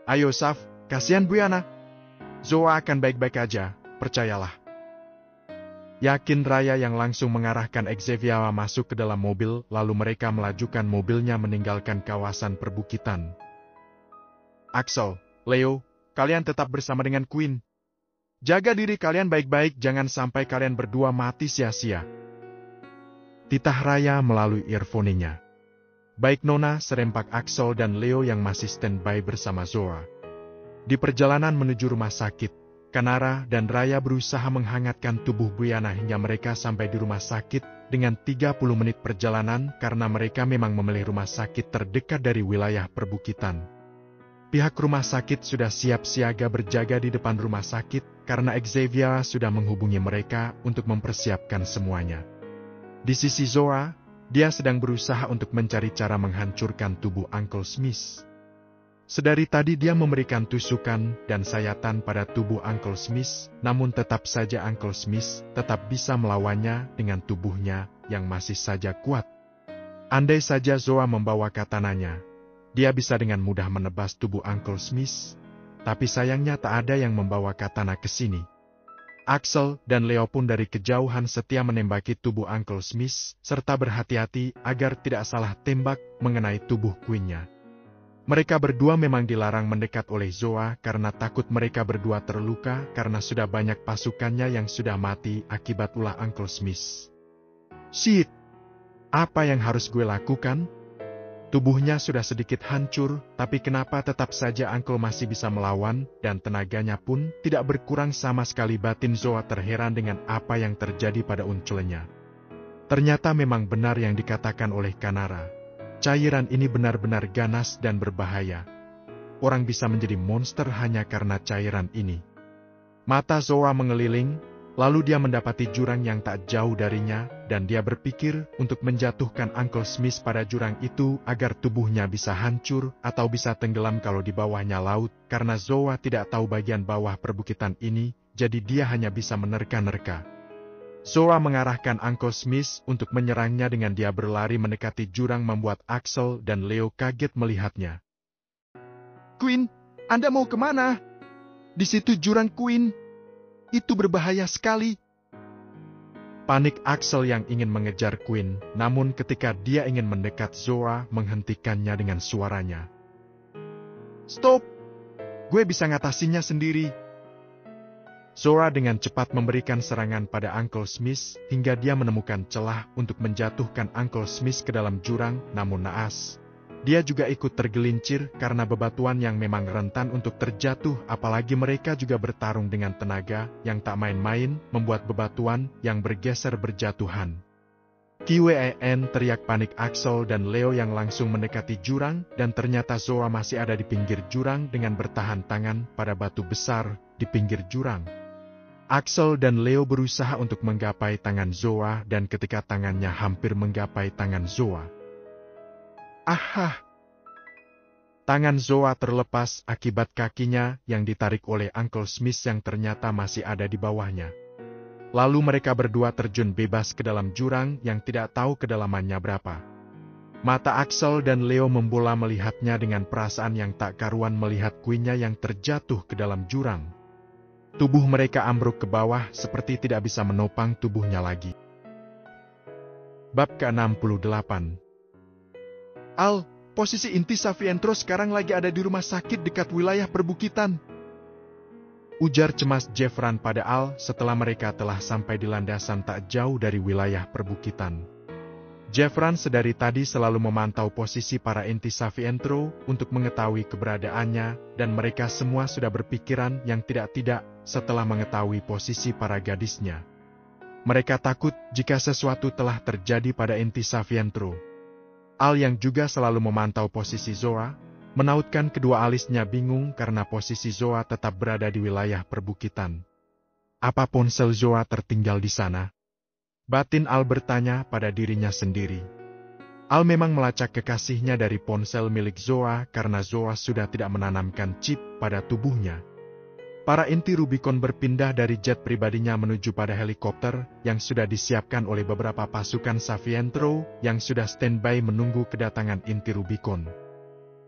"Ayo Saf, kasihan Brianna. Zoa akan baik-baik aja, percayalah." Yakin Raya yang langsung mengarahkan Xavier masuk ke dalam mobil, lalu mereka melajukan mobilnya meninggalkan kawasan perbukitan. "Axel, Leo, kalian tetap bersama dengan Queen. Jaga diri kalian baik-baik, jangan sampai kalian berdua mati sia-sia." Titah Raya melalui earphone-nya. Baik Nona, serempak Axel dan Leo yang masih standby bersama Zoa. Di perjalanan menuju rumah sakit, Kanara dan Raya berusaha menghangatkan tubuh Brianna hingga mereka sampai di rumah sakit dengan 30 menit perjalanan karena mereka memang memilih rumah sakit terdekat dari wilayah perbukitan. Pihak rumah sakit sudah siap siaga berjaga di depan rumah sakit karena Xavier sudah menghubungi mereka untuk mempersiapkan semuanya. Di sisi Zoa, dia sedang berusaha untuk mencari cara menghancurkan tubuh Uncle Smith. Sedari tadi dia memberikan tusukan dan sayatan pada tubuh Uncle Smith, namun tetap saja Uncle Smith tetap bisa melawannya dengan tubuhnya yang masih saja kuat. Andai saja Zoa membawa katananya, dia bisa dengan mudah menebas tubuh Uncle Smith, tapi sayangnya tak ada yang membawa katana ke sini. Axel dan Leo pun dari kejauhan setia menembaki tubuh Uncle Smith, serta berhati-hati agar tidak salah tembak mengenai tubuh Queen-nya. Mereka berdua memang dilarang mendekat oleh Zoa karena takut mereka berdua terluka karena sudah banyak pasukannya yang sudah mati akibat ulah Uncle Smith. "Shit! Apa yang harus gue lakukan?" Tubuhnya sudah sedikit hancur, tapi kenapa tetap saja Uncle masih bisa melawan, dan tenaganya pun tidak berkurang sama sekali. Batin Zoa terheran dengan apa yang terjadi pada unculnya. Ternyata memang benar yang dikatakan oleh Kanara. Cairan ini benar-benar ganas dan berbahaya. Orang bisa menjadi monster hanya karena cairan ini. Mata Zoa mengeliling, lalu dia mendapati jurang yang tak jauh darinya, dan dia berpikir untuk menjatuhkan Uncle Smith pada jurang itu agar tubuhnya bisa hancur atau bisa tenggelam kalau di bawahnya laut, karena Zoa tidak tahu bagian bawah perbukitan ini, jadi dia hanya bisa menerka-nerka. Zoa mengarahkan Uncle Smith untuk menyerangnya dengan dia berlari mendekati jurang membuat Axel dan Leo kaget melihatnya. "Queen, Anda mau kemana? Di situ jurang, Queen. Itu berbahaya sekali." Panik Axel yang ingin mengejar Queen, namun ketika dia ingin mendekat, Zoa menghentikannya dengan suaranya. "Stop! Gue bisa ngatasinya sendiri." Zoa dengan cepat memberikan serangan pada Uncle Smith hingga dia menemukan celah untuk menjatuhkan Uncle Smith ke dalam jurang, namun naas. Dia juga ikut tergelincir karena bebatuan yang memang rentan untuk terjatuh, apalagi mereka juga bertarung dengan tenaga yang tak main-main, membuat bebatuan yang bergeser berjatuhan. "Qwen!" teriak panik Axel dan Leo yang langsung mendekati jurang, dan ternyata Zoa masih ada di pinggir jurang dengan bertahan tangan pada batu besar di pinggir jurang. Axel dan Leo berusaha untuk menggapai tangan Zoa dan ketika tangannya hampir menggapai tangan Zoa. Aha! Tangan Zoa terlepas akibat kakinya yang ditarik oleh Uncle Smith yang ternyata masih ada di bawahnya. Lalu mereka berdua terjun bebas ke dalam jurang yang tidak tahu kedalamannya berapa. Mata Axel dan Leo membola melihatnya dengan perasaan yang tak karuan melihat kuinnya yang terjatuh ke dalam jurang. Tubuh mereka ambruk ke bawah seperti tidak bisa menopang tubuhnya lagi. Bab ke-68. Al, posisi inti Savientro sekarang lagi ada di rumah sakit dekat wilayah perbukitan. Ujar cemas Jeffran pada Al setelah mereka telah sampai di landasan tak jauh dari wilayah perbukitan. Jeffran sedari tadi selalu memantau posisi para inti Savientro untuk mengetahui keberadaannya dan mereka semua sudah berpikiran yang tidak-tidak setelah mengetahui posisi para gadisnya. Mereka takut jika sesuatu telah terjadi pada inti Savientro. Al yang juga selalu memantau posisi Zoa, menautkan kedua alisnya bingung karena posisi Zoa tetap berada di wilayah perbukitan. Apa ponsel Zoa tertinggal di sana? Batin Al bertanya pada dirinya sendiri. Al memang melacak kekasihnya dari ponsel milik Zoa karena Zoa sudah tidak menanamkan chip pada tubuhnya. Para inti Rubicon berpindah dari jet pribadinya menuju pada helikopter yang sudah disiapkan oleh beberapa pasukan Savientro yang sudah standby menunggu kedatangan inti Rubicon.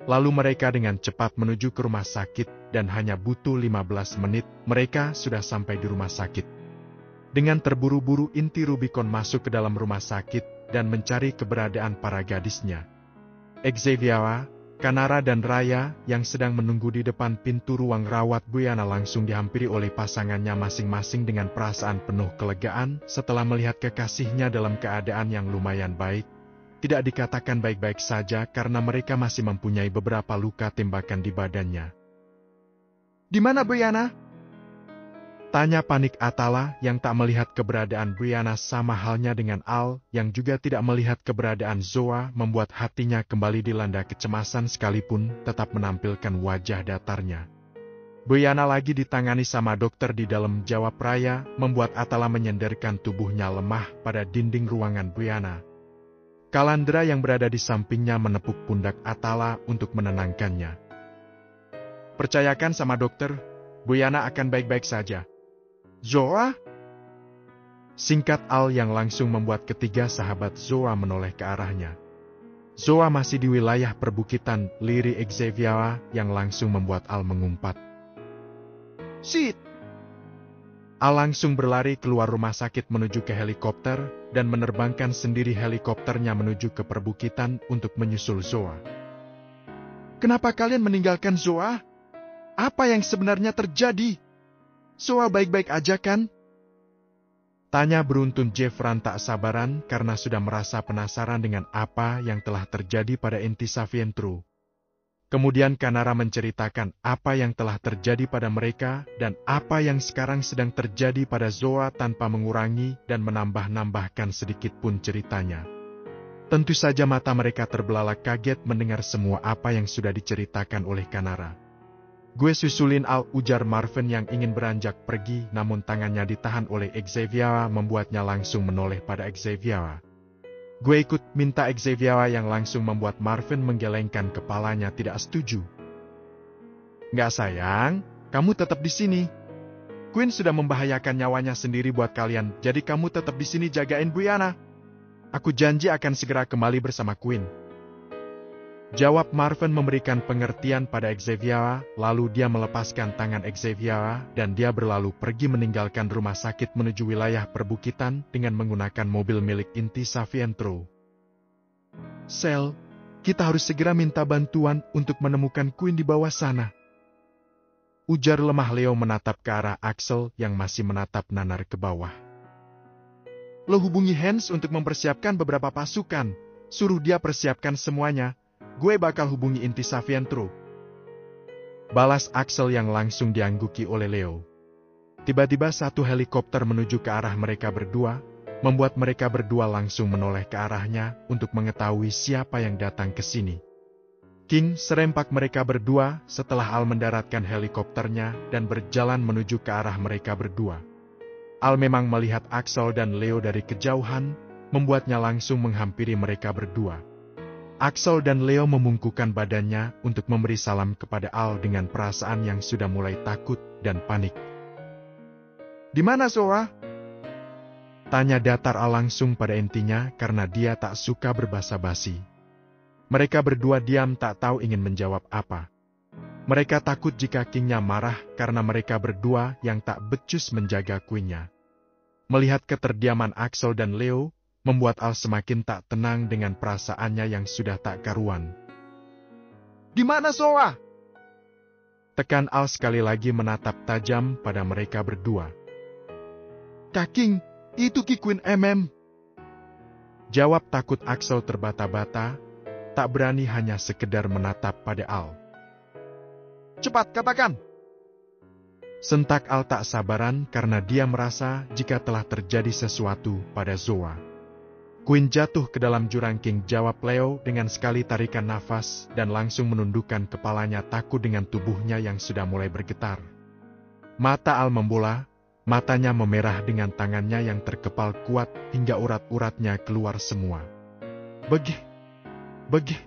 Lalu mereka dengan cepat menuju ke rumah sakit dan hanya butuh 15 menit mereka sudah sampai di rumah sakit. Dengan terburu-buru inti Rubicon masuk ke dalam rumah sakit dan mencari keberadaan para gadisnya. Xavier, Kanara dan Raya yang sedang menunggu di depan pintu ruang rawat Brianna langsung dihampiri oleh pasangannya masing-masing dengan perasaan penuh kelegaan setelah melihat kekasihnya dalam keadaan yang lumayan baik. Tidak dikatakan baik-baik saja karena mereka masih mempunyai beberapa luka tembakan di badannya. "Di mana Brianna?" Tanya panik Atala yang tak melihat keberadaan Brianna sama halnya dengan Al yang juga tidak melihat keberadaan Zoa membuat hatinya kembali dilanda kecemasan sekalipun tetap menampilkan wajah datarnya. Brianna lagi ditangani sama dokter di dalam, jawab Raya, membuat Atala menyenderkan tubuhnya lemah pada dinding ruangan Brianna. Kalandra yang berada di sampingnya menepuk pundak Atala untuk menenangkannya. "Percayakan sama dokter, Brianna akan baik-baik saja." "Zoa?" singkat Al yang langsung membuat ketiga sahabat Zoa menoleh ke arahnya. Zoa masih di wilayah perbukitan, liri Xavier yang langsung membuat Al mengumpat. "Shit!" Al langsung berlari keluar rumah sakit menuju ke helikopter dan menerbangkan sendiri helikopternya menuju ke perbukitan untuk menyusul Zoa. "Kenapa kalian meninggalkan Zoa? Apa yang sebenarnya terjadi? Zoa baik-baik aja kan?" Tanya beruntun Jeffran tak sabaran karena sudah merasa penasaran dengan apa yang telah terjadi pada inti Savientro. Kemudian Kanara menceritakan apa yang telah terjadi pada mereka dan apa yang sekarang sedang terjadi pada Zoa tanpa mengurangi dan menambah-nambahkan sedikit pun ceritanya. Tentu saja mata mereka terbelalak kaget mendengar semua apa yang sudah diceritakan oleh Kanara. "Gue susulin Al," ujar Marvin yang ingin beranjak pergi namun tangannya ditahan oleh Xavier membuatnya langsung menoleh pada Xavier. "Gue ikut," minta Xavier yang langsung membuat Marvin menggelengkan kepalanya tidak setuju. "Nggak sayang, kamu tetap di sini. Queen sudah membahayakan nyawanya sendiri buat kalian, jadi kamu tetap di sini jagain Brianna. Aku janji akan segera kembali bersama Queen," jawab Marvin memberikan pengertian pada Xavier, lalu dia melepaskan tangan Xavier dan dia berlalu pergi meninggalkan rumah sakit menuju wilayah perbukitan dengan menggunakan mobil milik inti Savientro. "Sel, kita harus segera minta bantuan untuk menemukan Queen di bawah sana," ujar lemah Leo menatap ke arah Axel yang masih menatap nanar ke bawah. "Lo hubungi Hans untuk mempersiapkan beberapa pasukan, suruh dia persiapkan semuanya. Gue bakal hubungi inti Savientro," balas Axel yang langsung diangguki oleh Leo. Tiba-tiba satu helikopter menuju ke arah mereka berdua, membuat mereka berdua langsung menoleh ke arahnya untuk mengetahui siapa yang datang ke sini. King serempak mereka berdua setelah Al mendaratkan helikopternya dan berjalan menuju ke arah mereka berdua. Al memang melihat Axel dan Leo dari kejauhan, membuatnya langsung menghampiri mereka berdua. Axel dan Leo membungkukkan badannya untuk memberi salam kepada Al dengan perasaan yang sudah mulai takut dan panik. "Di mana Zoa?" tanya datar Al langsung pada intinya karena dia tak suka berbasa-basi. Mereka berdua diam tak tahu ingin menjawab apa. Mereka takut jika Kingnya marah karena mereka berdua yang tak becus menjaga Queennya. Melihat keterdiaman Axel dan Leo, membuat Al semakin tak tenang dengan perasaannya yang sudah tak karuan. "Di mana Zoa?" tekan Al sekali lagi menatap tajam pada mereka berdua. "Kak King, itu Ki Queen MM." Jawab takut Axel terbata-bata, tak berani hanya sekedar menatap pada Al. "Cepat katakan!" Sentak Al tak sabaran karena dia merasa jika telah terjadi sesuatu pada Zoa. Queen jatuh ke dalam jurang King, jawab Leo dengan sekali tarikan nafas dan langsung menundukkan kepalanya takut dengan tubuhnya yang sudah mulai bergetar. Mata Al membola, matanya memerah dengan tangannya yang terkepal kuat hingga urat-uratnya keluar semua. Begi.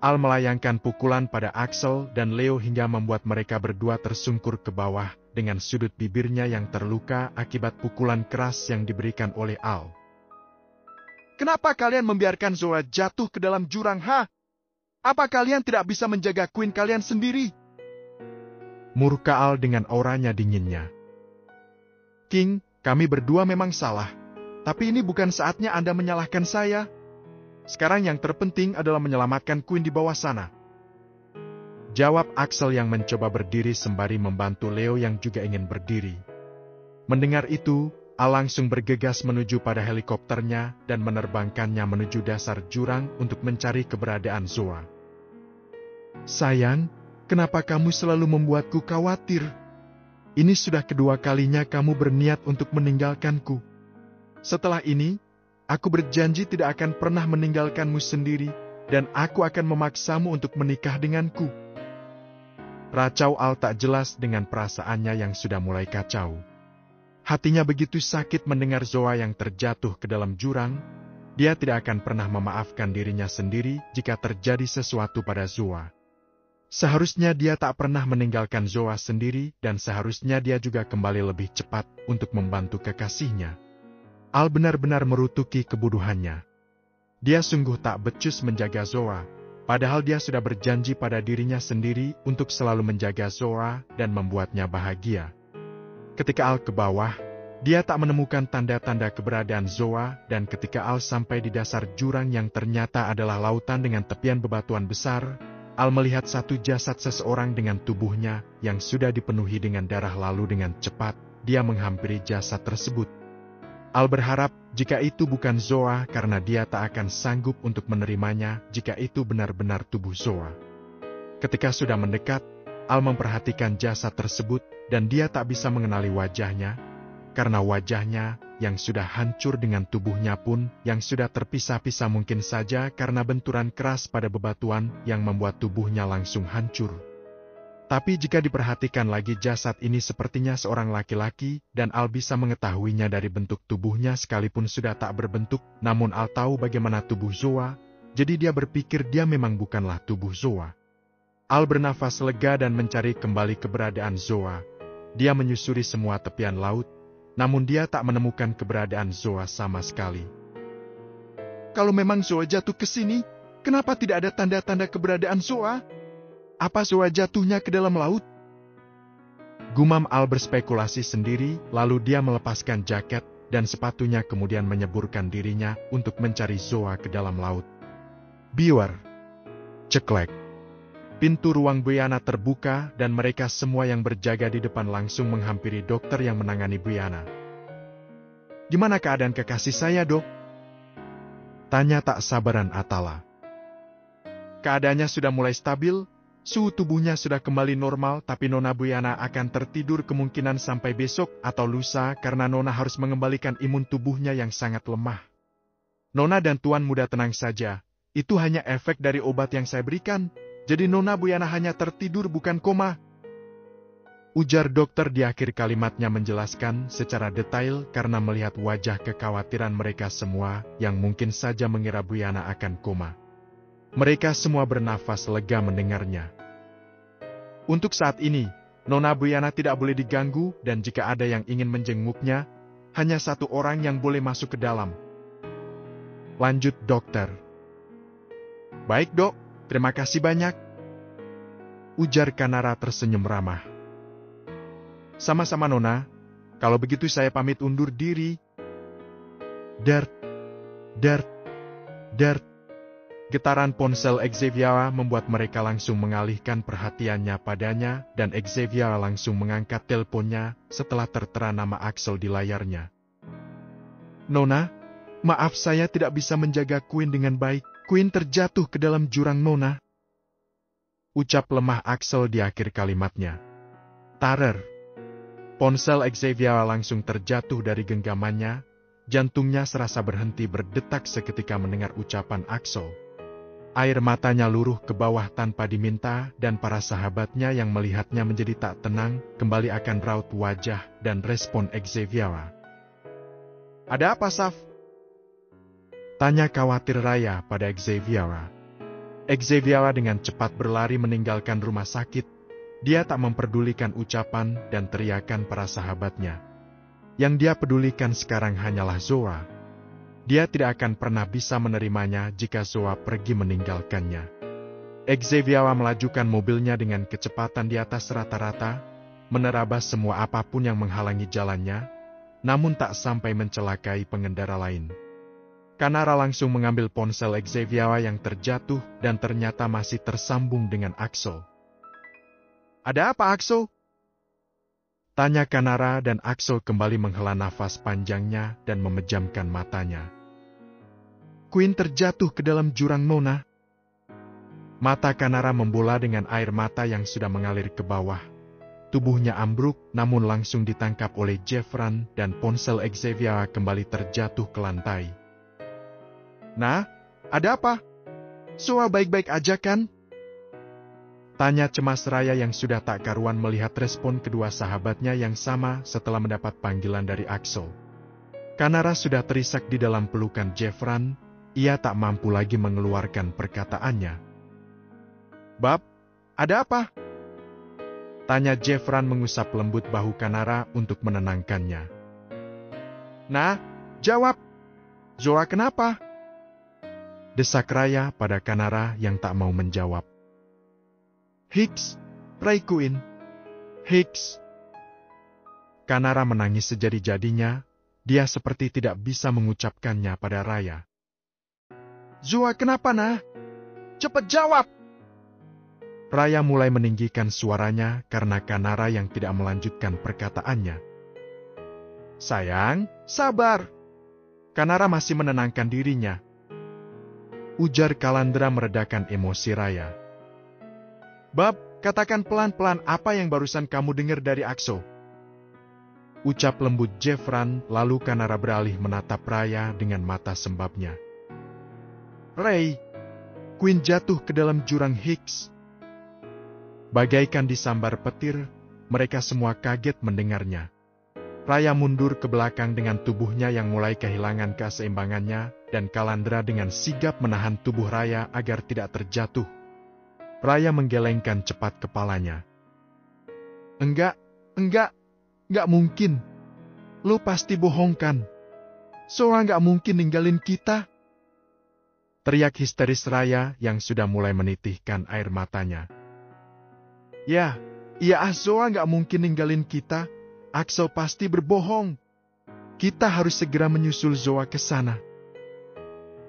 Al melayangkan pukulan pada Axel dan Leo hingga membuat mereka berdua tersungkur ke bawah dengan sudut bibirnya yang terluka akibat pukulan keras yang diberikan oleh Al. "Kenapa kalian membiarkan Zoa jatuh ke dalam jurang, ha? Apa kalian tidak bisa menjaga Queen kalian sendiri?" Murka Al dengan auranya dinginnya. "King, kami berdua memang salah, tapi ini bukan saatnya Anda menyalahkan saya. Sekarang yang terpenting adalah menyelamatkan Queen di bawah sana," jawab Axel yang mencoba berdiri sembari membantu Leo yang juga ingin berdiri. Mendengar itu, Al langsung bergegas menuju pada helikopternya dan menerbangkannya menuju dasar jurang untuk mencari keberadaan Zoa. "Sayang, kenapa kamu selalu membuatku khawatir? Ini sudah kedua kalinya kamu berniat untuk meninggalkanku. Setelah ini, aku berjanji tidak akan pernah meninggalkanmu sendiri, dan aku akan memaksamu untuk menikah denganku." Racau Al tak jelas dengan perasaannya yang sudah mulai kacau. Hatinya begitu sakit mendengar Zoa yang terjatuh ke dalam jurang. Dia tidak akan pernah memaafkan dirinya sendiri jika terjadi sesuatu pada Zoa. Seharusnya dia tak pernah meninggalkan Zoa sendiri dan seharusnya dia juga kembali lebih cepat untuk membantu kekasihnya. Al benar-benar merutuki kebodohannya. Dia sungguh tak becus menjaga Zoa, padahal dia sudah berjanji pada dirinya sendiri untuk selalu menjaga Zoa dan membuatnya bahagia. Ketika Al ke bawah, dia tak menemukan tanda-tanda keberadaan Zoa, dan ketika Al sampai di dasar jurang yang ternyata adalah lautan dengan tepian bebatuan besar, Al melihat satu jasad seseorang dengan tubuhnya yang sudah dipenuhi dengan darah, lalu dengan cepat dia menghampiri jasad tersebut. Al berharap jika itu bukan Zoa karena dia tak akan sanggup untuk menerimanya jika itu benar-benar tubuh Zoa. Ketika sudah mendekat, Al memperhatikan jasad tersebut dan dia tak bisa mengenali wajahnya, karena wajahnya yang sudah hancur dengan tubuhnya pun yang sudah terpisah-pisah mungkin saja karena benturan keras pada bebatuan yang membuat tubuhnya langsung hancur. Tapi jika diperhatikan lagi jasad ini sepertinya seorang laki-laki dan Al bisa mengetahuinya dari bentuk tubuhnya sekalipun sudah tak berbentuk, namun Al tahu bagaimana tubuh Zoa, jadi dia berpikir dia memang bukanlah tubuh Zoa. Al bernafas lega dan mencari kembali keberadaan Zoa. Dia menyusuri semua tepian laut, namun dia tak menemukan keberadaan Zoa sama sekali. "Kalau memang Zoa jatuh ke sini, kenapa tidak ada tanda-tanda keberadaan Zoa? Apa Zoa jatuhnya ke dalam laut?" Gumam Al berspekulasi sendiri, lalu dia melepaskan jaket dan sepatunya kemudian menyeburkan dirinya untuk mencari Zoa ke dalam laut. Biar. Ceklek. Pintu ruang Brianna terbuka dan mereka semua yang berjaga di depan langsung menghampiri dokter yang menangani Brianna. "Gimana keadaan kekasih saya, Dok?" tanya tak sabaran Atala. "Keadaannya sudah mulai stabil, suhu tubuhnya sudah kembali normal, tapi Nona Brianna akan tertidur kemungkinan sampai besok atau lusa karena Nona harus mengembalikan imun tubuhnya yang sangat lemah. Nona dan Tuan Muda tenang saja, itu hanya efek dari obat yang saya berikan. Jadi Nona Brianna hanya tertidur bukan koma." Ujar dokter di akhir kalimatnya menjelaskan secara detail karena melihat wajah kekhawatiran mereka semua yang mungkin saja mengira Bu Yana akan koma. Mereka semua bernafas lega mendengarnya. Untuk saat ini, Nona Bu Yana tidak boleh diganggu dan jika ada yang ingin menjenguknya, hanya satu orang yang boleh masuk ke dalam. Lanjut dokter. Baik dok, terima kasih banyak. Ujar Kanara tersenyum ramah. Sama-sama Nona, kalau begitu saya pamit undur diri. Dert, dert, dert. Getaran ponsel Xavier membuat mereka langsung mengalihkan perhatiannya padanya dan Xavier langsung mengangkat teleponnya setelah tertera nama Axel di layarnya. Nona, maaf saya tidak bisa menjaga Queen dengan baik. Queen terjatuh ke dalam jurang Nona. Ucap lemah Axel di akhir kalimatnya. Tarer. Ponsel Xavier langsung terjatuh dari genggamannya, jantungnya serasa berhenti berdetak seketika mendengar ucapan Axel. Air matanya luruh ke bawah tanpa diminta dan para sahabatnya yang melihatnya menjadi tak tenang kembali akan raut wajah dan respon Xavier. Ada apa, Saf? Tanya khawatir Raya pada Xavier. Xavier dengan cepat berlari meninggalkan rumah sakit. Dia tak memperdulikan ucapan dan teriakan para sahabatnya. Yang dia pedulikan sekarang hanyalah Zoa. Dia tidak akan pernah bisa menerimanya jika Zoa pergi meninggalkannya. Xavier melajukan mobilnya dengan kecepatan di atas rata-rata, menerabas semua apapun yang menghalangi jalannya, namun tak sampai mencelakai pengendara lain. Kanara langsung mengambil ponsel Xavier yang terjatuh dan ternyata masih tersambung dengan Axel. Ada apa, Axel? Tanya Kanara dan Axel kembali menghela nafas panjangnya dan memejamkan matanya. Queen terjatuh ke dalam jurang Nona. Mata Kanara membola dengan air mata yang sudah mengalir ke bawah. Tubuhnya ambruk namun langsung ditangkap oleh Jeffran dan ponsel Xavier kembali terjatuh ke lantai. Nah, ada apa? Zoa baik-baik aja kan? Tanya cemas Raya yang sudah tak karuan melihat respon kedua sahabatnya yang sama setelah mendapat panggilan dari Axel. Kanara sudah terisak di dalam pelukan Jeffran, ia tak mampu lagi mengeluarkan perkataannya. Bab, ada apa? Tanya Jeffran mengusap lembut bahu Kanara untuk menenangkannya. Nah, jawab. Zoa kenapa? Desak Raya pada Kanara yang tak mau menjawab. Hicks, Ray Queen. Hicks. Kanara menangis sejadi-jadinya, dia seperti tidak bisa mengucapkannya pada Raya. Zoa kenapa nah? Cepat jawab! Raya mulai meninggikan suaranya karena Kanara yang tidak melanjutkan perkataannya. Sayang, sabar. Kanara masih menenangkan dirinya. Ujar Kalandra meredakan emosi Raya. Bab, katakan pelan-pelan apa yang barusan kamu dengar dari Axel. Ucap lembut Jeffran, lalu Kanara beralih menatap Raya dengan mata sembabnya. Ray, Queen jatuh ke dalam jurang Hicks. Bagaikan disambar petir, mereka semua kaget mendengarnya. Raya mundur ke belakang dengan tubuhnya yang mulai kehilangan keseimbangannya, dan Kalandra dengan sigap menahan tubuh Raya agar tidak terjatuh. Raya menggelengkan cepat kepalanya. Enggak mungkin. Lu pasti bohongkan. Zoa enggak mungkin ninggalin kita. Teriak histeris Raya yang sudah mulai menitihkan air matanya. Ya, Zoa enggak mungkin ninggalin kita. Axel pasti berbohong. Kita harus segera menyusul Zoa ke sana.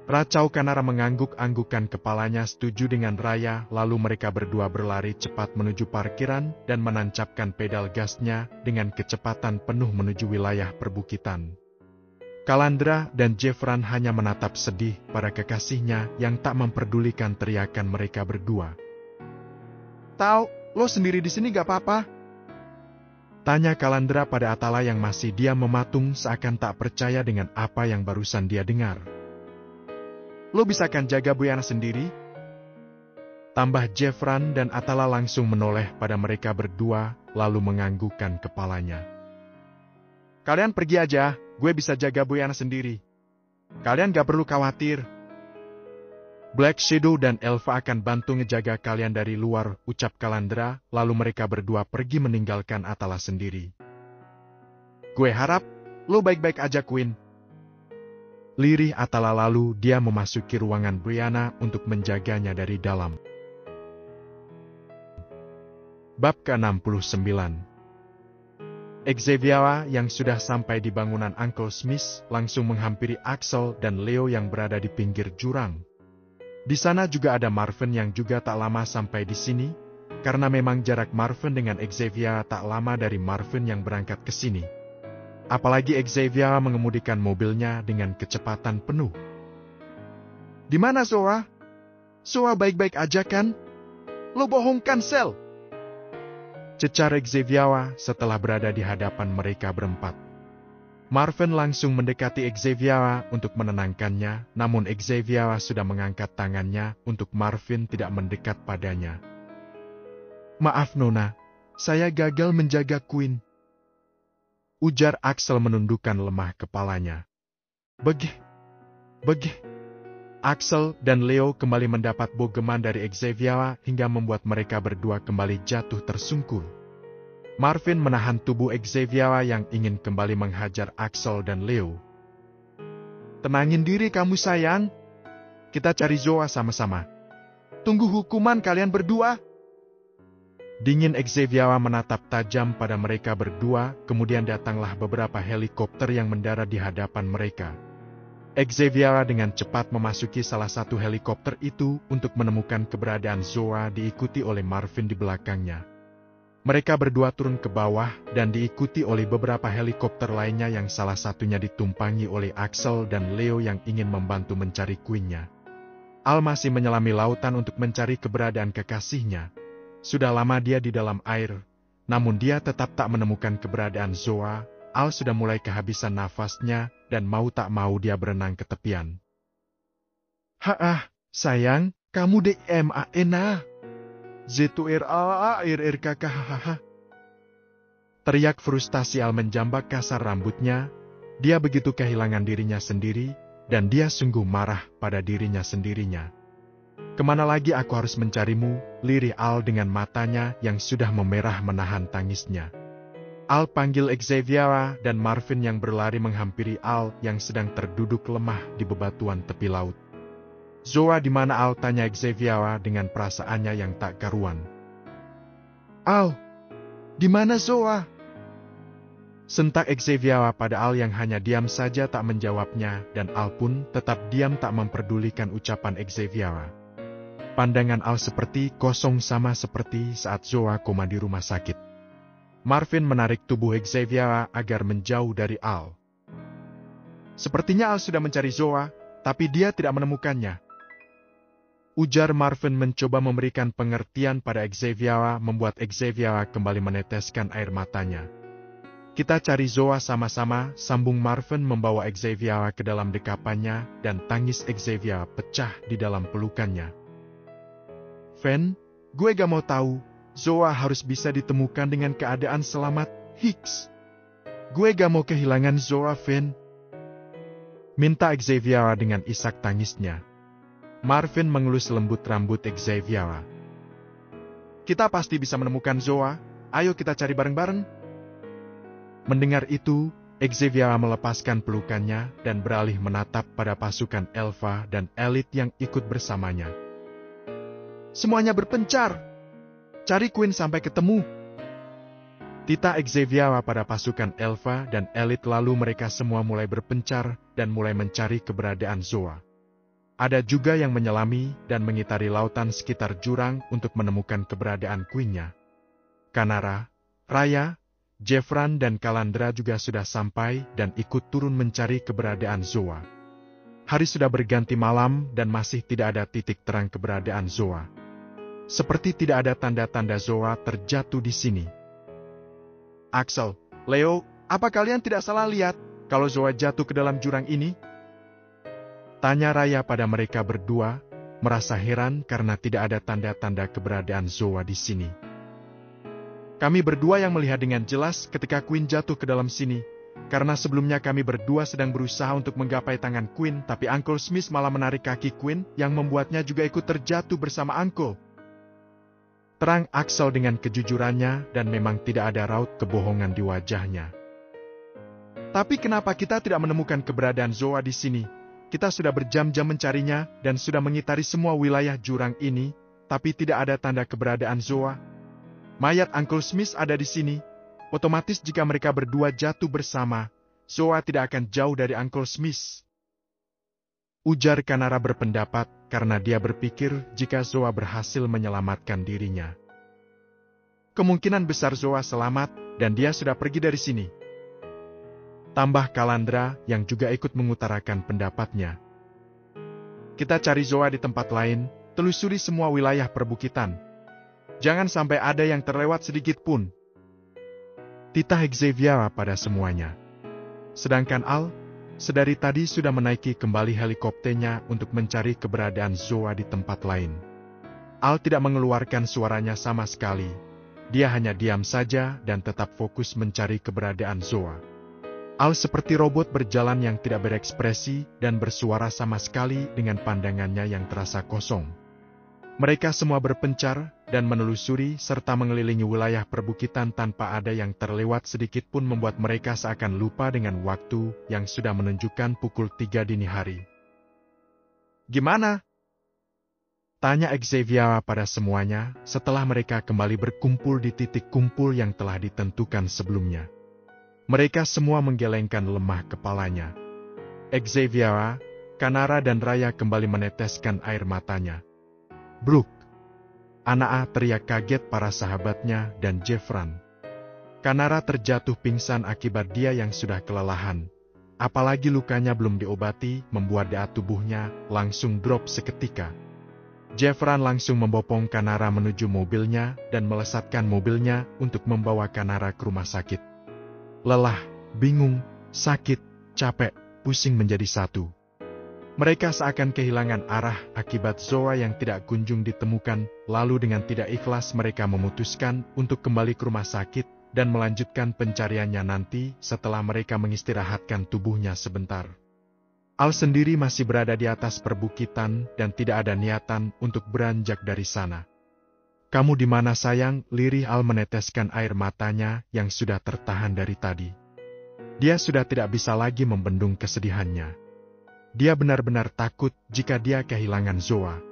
Racau Kanara mengangguk-anggukan kepalanya setuju dengan Raya, lalu mereka berdua berlari cepat menuju parkiran dan menancapkan pedal gasnya dengan kecepatan penuh menuju wilayah perbukitan. Kalandra dan Jeffran hanya menatap sedih pada kekasihnya yang tak memperdulikan teriakan mereka berdua. Tahu, lo sendiri di sini gak apa-apa? Tanya Kalandra pada Atala yang masih diam mematung seakan tak percaya dengan apa yang barusan dia dengar. Lo bisa kan jaga Bu Yana sendiri? Tambah Jeffran dan Atala langsung menoleh pada mereka berdua, lalu menganggukkan kepalanya. Kalian pergi aja, gue bisa jaga Brianna sendiri. Kalian gak perlu khawatir. Black Shadow dan Elva akan bantu ngejaga kalian dari luar, ucap Kalandra, lalu mereka berdua pergi meninggalkan Atala sendiri. Gue harap, lo baik-baik aja, Queen. Lirih Atala lalu dia memasuki ruangan Brianna untuk menjaganya dari dalam. Bab ke-69. Xavier yang sudah sampai di bangunan Uncle Smith langsung menghampiri Axel dan Leo yang berada di pinggir jurang. Di sana juga ada Marvin yang juga tak lama sampai di sini, karena memang jarak Marvin dengan Xavier tak lama dari Marvin yang berangkat ke sini. Apalagi Xavier mengemudikan mobilnya dengan kecepatan penuh. Di mana Zoa? Zoa baik-baik aja kan? Lo bohong kan, Sel? Cecar Xavier setelah berada di hadapan mereka berempat. Marvin langsung mendekati Xavier untuk menenangkannya, namun Xavier sudah mengangkat tangannya untuk Marvin tidak mendekat padanya. Maaf Nona, saya gagal menjaga Queen. Ujar Axel menundukkan lemah kepalanya. Begih. Axel dan Leo kembali mendapat bogeman dari Xavier hingga membuat mereka berdua kembali jatuh tersungkur. Marvin menahan tubuh Xavier yang ingin kembali menghajar Axel dan Leo. Tenangin diri kamu sayang. Kita cari Zoa sama-sama. Tunggu hukuman kalian berdua. Dingin Xavier menatap tajam pada mereka berdua, kemudian datanglah beberapa helikopter yang mendarat di hadapan mereka. Xavier dengan cepat memasuki salah satu helikopter itu untuk menemukan keberadaan Zoa diikuti oleh Marvin di belakangnya. Mereka berdua turun ke bawah dan diikuti oleh beberapa helikopter lainnya yang salah satunya ditumpangi oleh Axel dan Leo yang ingin membantu mencari Queen-nya. Al masih menyelami lautan untuk mencari keberadaan kekasihnya. Sudah lama dia di dalam air, namun dia tetap tak menemukan keberadaan Zoa. Al sudah mulai kehabisan nafasnya dan mau tak mau dia berenang ke tepian. Sayang, kamu DMANA. Z2RAARRKKHH. Teriak frustasi Al menjambak kasar rambutnya. Dia begitu kehilangan dirinya sendiri, dan dia sungguh marah pada dirinya sendirinya. Kemana lagi aku harus mencarimu, lirih Al dengan matanya yang sudah memerah menahan tangisnya. Al panggil Xavier dan Marvin yang berlari menghampiri Al yang sedang terduduk lemah di bebatuan tepi laut. Zoa di mana Al, tanya Xavier dengan perasaannya yang tak karuan. Al, di mana Zoa? Sentak Xavier pada Al yang hanya diam saja tak menjawabnya, dan Al pun tetap diam tak memperdulikan ucapan Xavier. Pandangan Al seperti kosong sama seperti saat Zoa koma di rumah sakit. Marvin menarik tubuh Xavier agar menjauh dari Al. Sepertinya Al sudah mencari Zoa, tapi dia tidak menemukannya. Ujar Marvin mencoba memberikan pengertian pada Xavier, membuat Xavier kembali meneteskan air matanya. Kita cari Zoa sama-sama, sambung Marvin membawa Xavier ke dalam dekapannya, dan tangis Xavier pecah di dalam pelukannya. Fen, gue gak mau tahu. Zoa harus bisa ditemukan dengan keadaan selamat, Hicks. Gue gak mau kehilangan Zoa, Fen. Minta Xavier dengan isak tangisnya. Marvin mengelus lembut rambut Xavier. Kita pasti bisa menemukan Zoa, ayo kita cari bareng-bareng. Mendengar itu, Xavier melepaskan pelukannya dan beralih menatap pada pasukan Elva dan elit yang ikut bersamanya. Semuanya berpencar. Cari Queen sampai ketemu. Tita Xavier pada pasukan Elva dan elit, lalu mereka semua mulai berpencar dan mulai mencari keberadaan Zoa. Ada juga yang menyelami dan mengitari lautan sekitar jurang untuk menemukan keberadaan Queen-nya. Kanara, Raya, Jeffran dan Kalandra juga sudah sampai dan ikut turun mencari keberadaan Zoa. Hari sudah berganti malam dan masih tidak ada titik terang keberadaan Zoa. Seperti tidak ada tanda-tanda Zoa terjatuh di sini. Axel, Leo, apa kalian tidak salah lihat kalau Zoa jatuh ke dalam jurang ini? Tanya Raya pada mereka berdua, merasa heran karena tidak ada tanda-tanda keberadaan Zoa di sini. Kami berdua yang melihat dengan jelas ketika Queen jatuh ke dalam sini, karena sebelumnya kami berdua sedang berusaha untuk menggapai tangan Queen, tapi Uncle Smith malah menarik kaki Queen yang membuatnya juga ikut terjatuh bersama Uncle. Terang Axel dengan kejujurannya dan memang tidak ada raut kebohongan di wajahnya. Tapi kenapa kita tidak menemukan keberadaan Zoa di sini? Kita sudah berjam-jam mencarinya dan sudah mengitari semua wilayah jurang ini, tapi tidak ada tanda keberadaan Zoa. Mayat Uncle Smith ada di sini. Otomatis jika mereka berdua jatuh bersama, Zoa tidak akan jauh dari Uncle Smith. Ujar Kanara berpendapat karena dia berpikir jika Zoa berhasil menyelamatkan dirinya. Kemungkinan besar Zoa selamat dan dia sudah pergi dari sini. Tambah Kalandra yang juga ikut mengutarakan pendapatnya. Kita cari Zoa di tempat lain, telusuri semua wilayah perbukitan. Jangan sampai ada yang terlewat sedikit pun. Titah Xavier pada semuanya. Sedangkan Al, sedari tadi sudah menaiki kembali helikopternya untuk mencari keberadaan Zoa di tempat lain. Al tidak mengeluarkan suaranya sama sekali. Dia hanya diam saja dan tetap fokus mencari keberadaan Zoa. Al seperti robot berjalan yang tidak berekspresi dan bersuara sama sekali dengan pandangannya yang terasa kosong. Mereka semua berpencar dan menelusuri serta mengelilingi wilayah perbukitan tanpa ada yang terlewat sedikit pun membuat mereka seakan lupa dengan waktu yang sudah menunjukkan pukul 3 dini hari. Gimana? Tanya Xavier pada semuanya setelah mereka kembali berkumpul di titik kumpul yang telah ditentukan sebelumnya. Mereka semua menggelengkan lemah kepalanya. Xavier, Kanara dan Raya kembali meneteskan air matanya. Brooke, Anaa teriak kaget para sahabatnya dan Jeffran. Kanara terjatuh pingsan akibat dia yang sudah kelelahan. Apalagi lukanya belum diobati membuat daya tubuhnya langsung drop seketika. Jeffran langsung membopong Kanara menuju mobilnya dan melesatkan mobilnya untuk membawa Kanara ke rumah sakit. Lelah, bingung, sakit, capek, pusing menjadi satu. Mereka seakan kehilangan arah akibat Zoa yang tidak kunjung ditemukan, lalu dengan tidak ikhlas mereka memutuskan untuk kembali ke rumah sakit dan melanjutkan pencariannya nanti setelah mereka mengistirahatkan tubuhnya sebentar. Al sendiri masih berada di atas perbukitan dan tidak ada niatan untuk beranjak dari sana. Kamu di mana sayang? Lirih Al meneteskan air matanya yang sudah tertahan dari tadi. Dia sudah tidak bisa lagi membendung kesedihannya. Dia benar-benar takut jika dia kehilangan Zoa.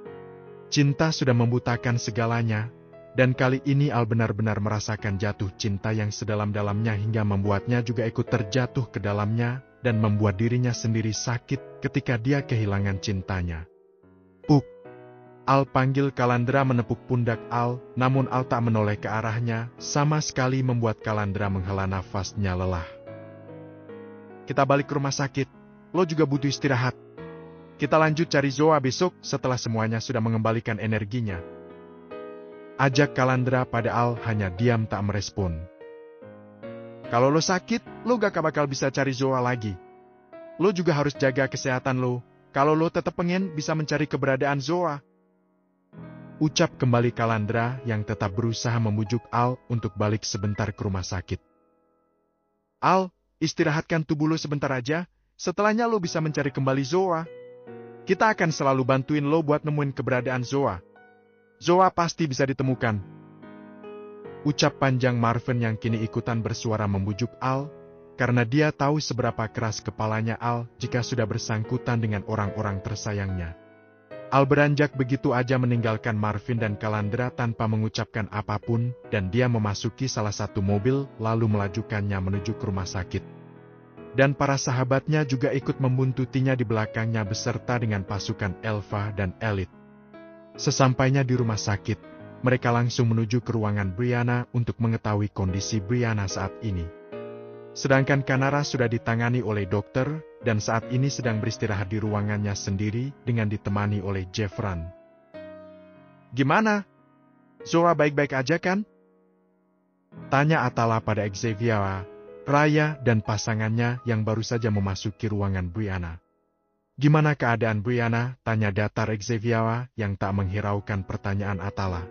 Cinta sudah membutakan segalanya, dan kali ini Al benar-benar merasakan jatuh cinta yang sedalam-dalamnya hingga membuatnya juga ikut terjatuh ke dalamnya dan membuat dirinya sendiri sakit ketika dia kehilangan cintanya. Puk! Al panggil Kalandra menepuk pundak Al, namun Al tak menoleh ke arahnya, sama sekali membuat Kalandra menghela nafasnya lelah. Kita balik ke rumah sakit, lo juga butuh istirahat. Kita lanjut cari Zoa besok setelah semuanya sudah mengembalikan energinya. Ajak Kalandra pada Al hanya diam tak merespon. Kalau lo sakit, lo gak bakal bisa cari Zoa lagi. Lo juga harus jaga kesehatan lo, kalau lo tetap pengen bisa mencari keberadaan Zoa. Ucap kembali Kalandra yang tetap berusaha membujuk Al untuk balik sebentar ke rumah sakit. Al, istirahatkan tubuh lo sebentar aja, setelahnya lo bisa mencari kembali Zoa. Kita akan selalu bantuin lo buat nemuin keberadaan Zoa. Zoa pasti bisa ditemukan. Ucap panjang Marvin yang kini ikutan bersuara membujuk Al, karena dia tahu seberapa keras kepalanya Al jika sudah bersangkutan dengan orang-orang tersayangnya. Al beranjak begitu aja meninggalkan Marvin dan Kalandra tanpa mengucapkan apapun, dan dia memasuki salah satu mobil lalu melajukannya menuju ke rumah sakit. Dan para sahabatnya juga ikut membuntutinya di belakangnya beserta dengan pasukan Elva dan Elit. Sesampainya di rumah sakit, mereka langsung menuju ke ruangan Brianna untuk mengetahui kondisi Brianna saat ini. Sedangkan Kanara sudah ditangani oleh dokter, dan saat ini sedang beristirahat di ruangannya sendiri dengan ditemani oleh Jeffran. Gimana? Zoa baik-baik aja kan? Tanya Atala pada Xavier, Raya dan pasangannya yang baru saja memasuki ruangan Brianna. Gimana keadaan Brianna? Tanya datar Xavier yang tak menghiraukan pertanyaan Atala.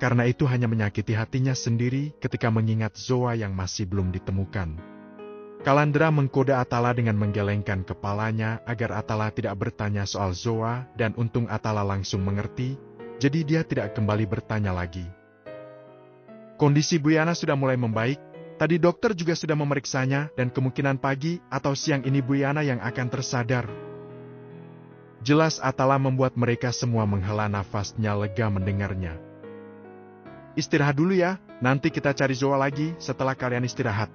Karena itu hanya menyakiti hatinya sendiri ketika mengingat Zoa yang masih belum ditemukan. Kalandra mengkode Atala dengan menggelengkan kepalanya agar Atala tidak bertanya soal Zoa, dan untung Atala langsung mengerti, jadi dia tidak kembali bertanya lagi. Kondisi Brianna sudah mulai membaik, tadi dokter juga sudah memeriksanya dan kemungkinan pagi atau siang ini Brianna yang akan tersadar. Jelas Atala membuat mereka semua menghela nafasnya lega mendengarnya. Istirahat dulu ya, nanti kita cari Zoa lagi setelah kalian istirahat.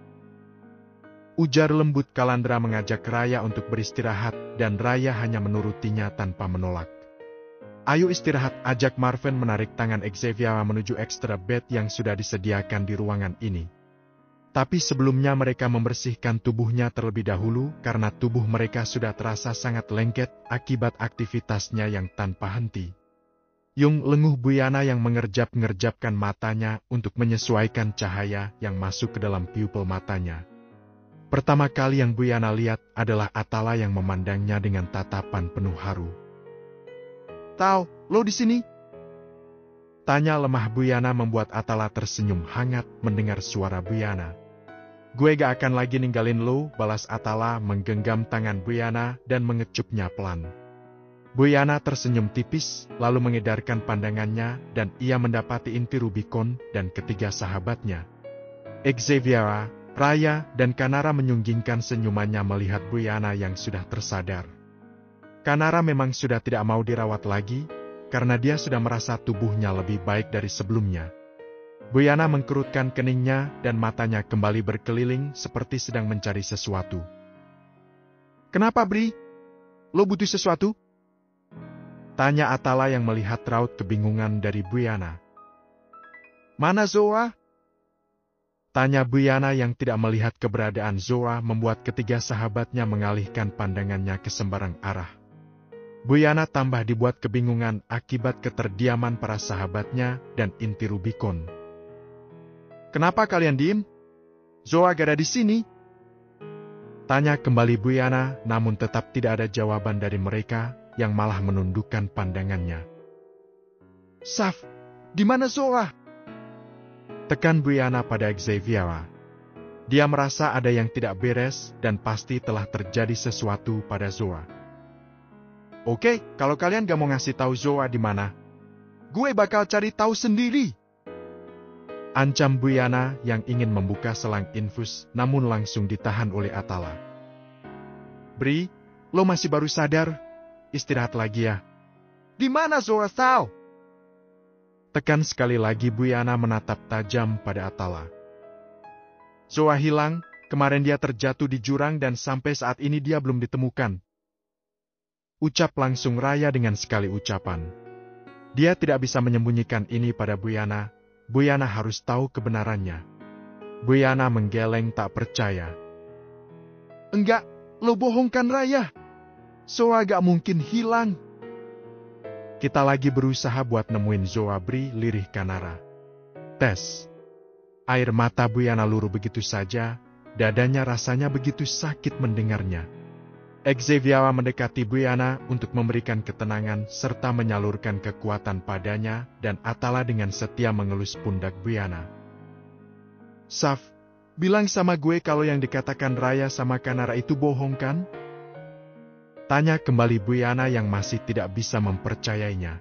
Ujar lembut Kalandra mengajak Raya untuk beristirahat dan Raya hanya menurutinya tanpa menolak. Ayo istirahat, ajak Marvin menarik tangan Xavier menuju extra bed yang sudah disediakan di ruangan ini. Tapi sebelumnya mereka membersihkan tubuhnya terlebih dahulu karena tubuh mereka sudah terasa sangat lengket akibat aktivitasnya yang tanpa henti. Yung lenguh Brianna yang mengerjap-ngerjapkan matanya untuk menyesuaikan cahaya yang masuk ke dalam pupil matanya. Pertama kali yang Brianna lihat adalah Atala yang memandangnya dengan tatapan penuh haru. "Tau, lo di sini?" Tanya lemah Brianna membuat Atala tersenyum hangat mendengar suara Brianna. "Gue gak akan lagi ninggalin lo," balas Atala menggenggam tangan Brianna dan mengecupnya pelan. Brianna tersenyum tipis, lalu mengedarkan pandangannya dan ia mendapati inti Rubicon dan ketiga sahabatnya. Xavier, Raya, dan Kanara menyunggingkan senyumannya melihat Brianna yang sudah tersadar. Kanara memang sudah tidak mau dirawat lagi, karena dia sudah merasa tubuhnya lebih baik dari sebelumnya. Brianna mengkerutkan keningnya dan matanya kembali berkeliling seperti sedang mencari sesuatu. "Kenapa, Bri? Lo butuh sesuatu?" Tanya Atala yang melihat raut kebingungan dari Brianna. "Mana Zoa?" Tanya Brianna yang tidak melihat keberadaan Zoa membuat ketiga sahabatnya mengalihkan pandangannya ke sembarang arah. Brianna tambah dibuat kebingungan akibat keterdiaman para sahabatnya dan inti Rubicon. "Kenapa kalian diem? Zoa gak ada di sini?" Tanya kembali Brianna, namun tetap tidak ada jawaban dari mereka yang malah menundukkan pandangannya. "Saf, di mana Zoa?" Tekan Brianna pada Xavier. Dia merasa ada yang tidak beres dan pasti telah terjadi sesuatu pada Zoa. "Oke, kalau kalian gak mau ngasih tahu Zoa di mana, gue bakal cari tahu sendiri," ancam Brianna yang ingin membuka selang infus namun langsung ditahan oleh Atala. "Bri, lo masih baru sadar? Istirahat lagi ya." "Di mana Zoa, Sal?" Tekan sekali lagi Brianna menatap tajam pada Atala. "Zoa hilang, kemarin dia terjatuh di jurang dan sampai saat ini dia belum ditemukan," ucap langsung Raya dengan sekali ucapan. Dia tidak bisa menyembunyikan ini pada Brianna. Brianna harus tahu kebenarannya. Brianna menggeleng tak percaya. "Enggak, lo bohongkan Raya. Zoa gak mungkin hilang." "Kita lagi berusaha buat nemuin Zoa, Bri," lirih Kanara. "Tes." Air mata Brianna luruh begitu saja, dadanya rasanya begitu sakit mendengarnya. Xavier mendekati Brianna untuk memberikan ketenangan serta menyalurkan kekuatan padanya dan Atala dengan setia mengelus pundak Brianna. "Saf, bilang sama gue kalau yang dikatakan Raya sama Kanara itu bohong kan?" Tanya kembali Brianna yang masih tidak bisa mempercayainya.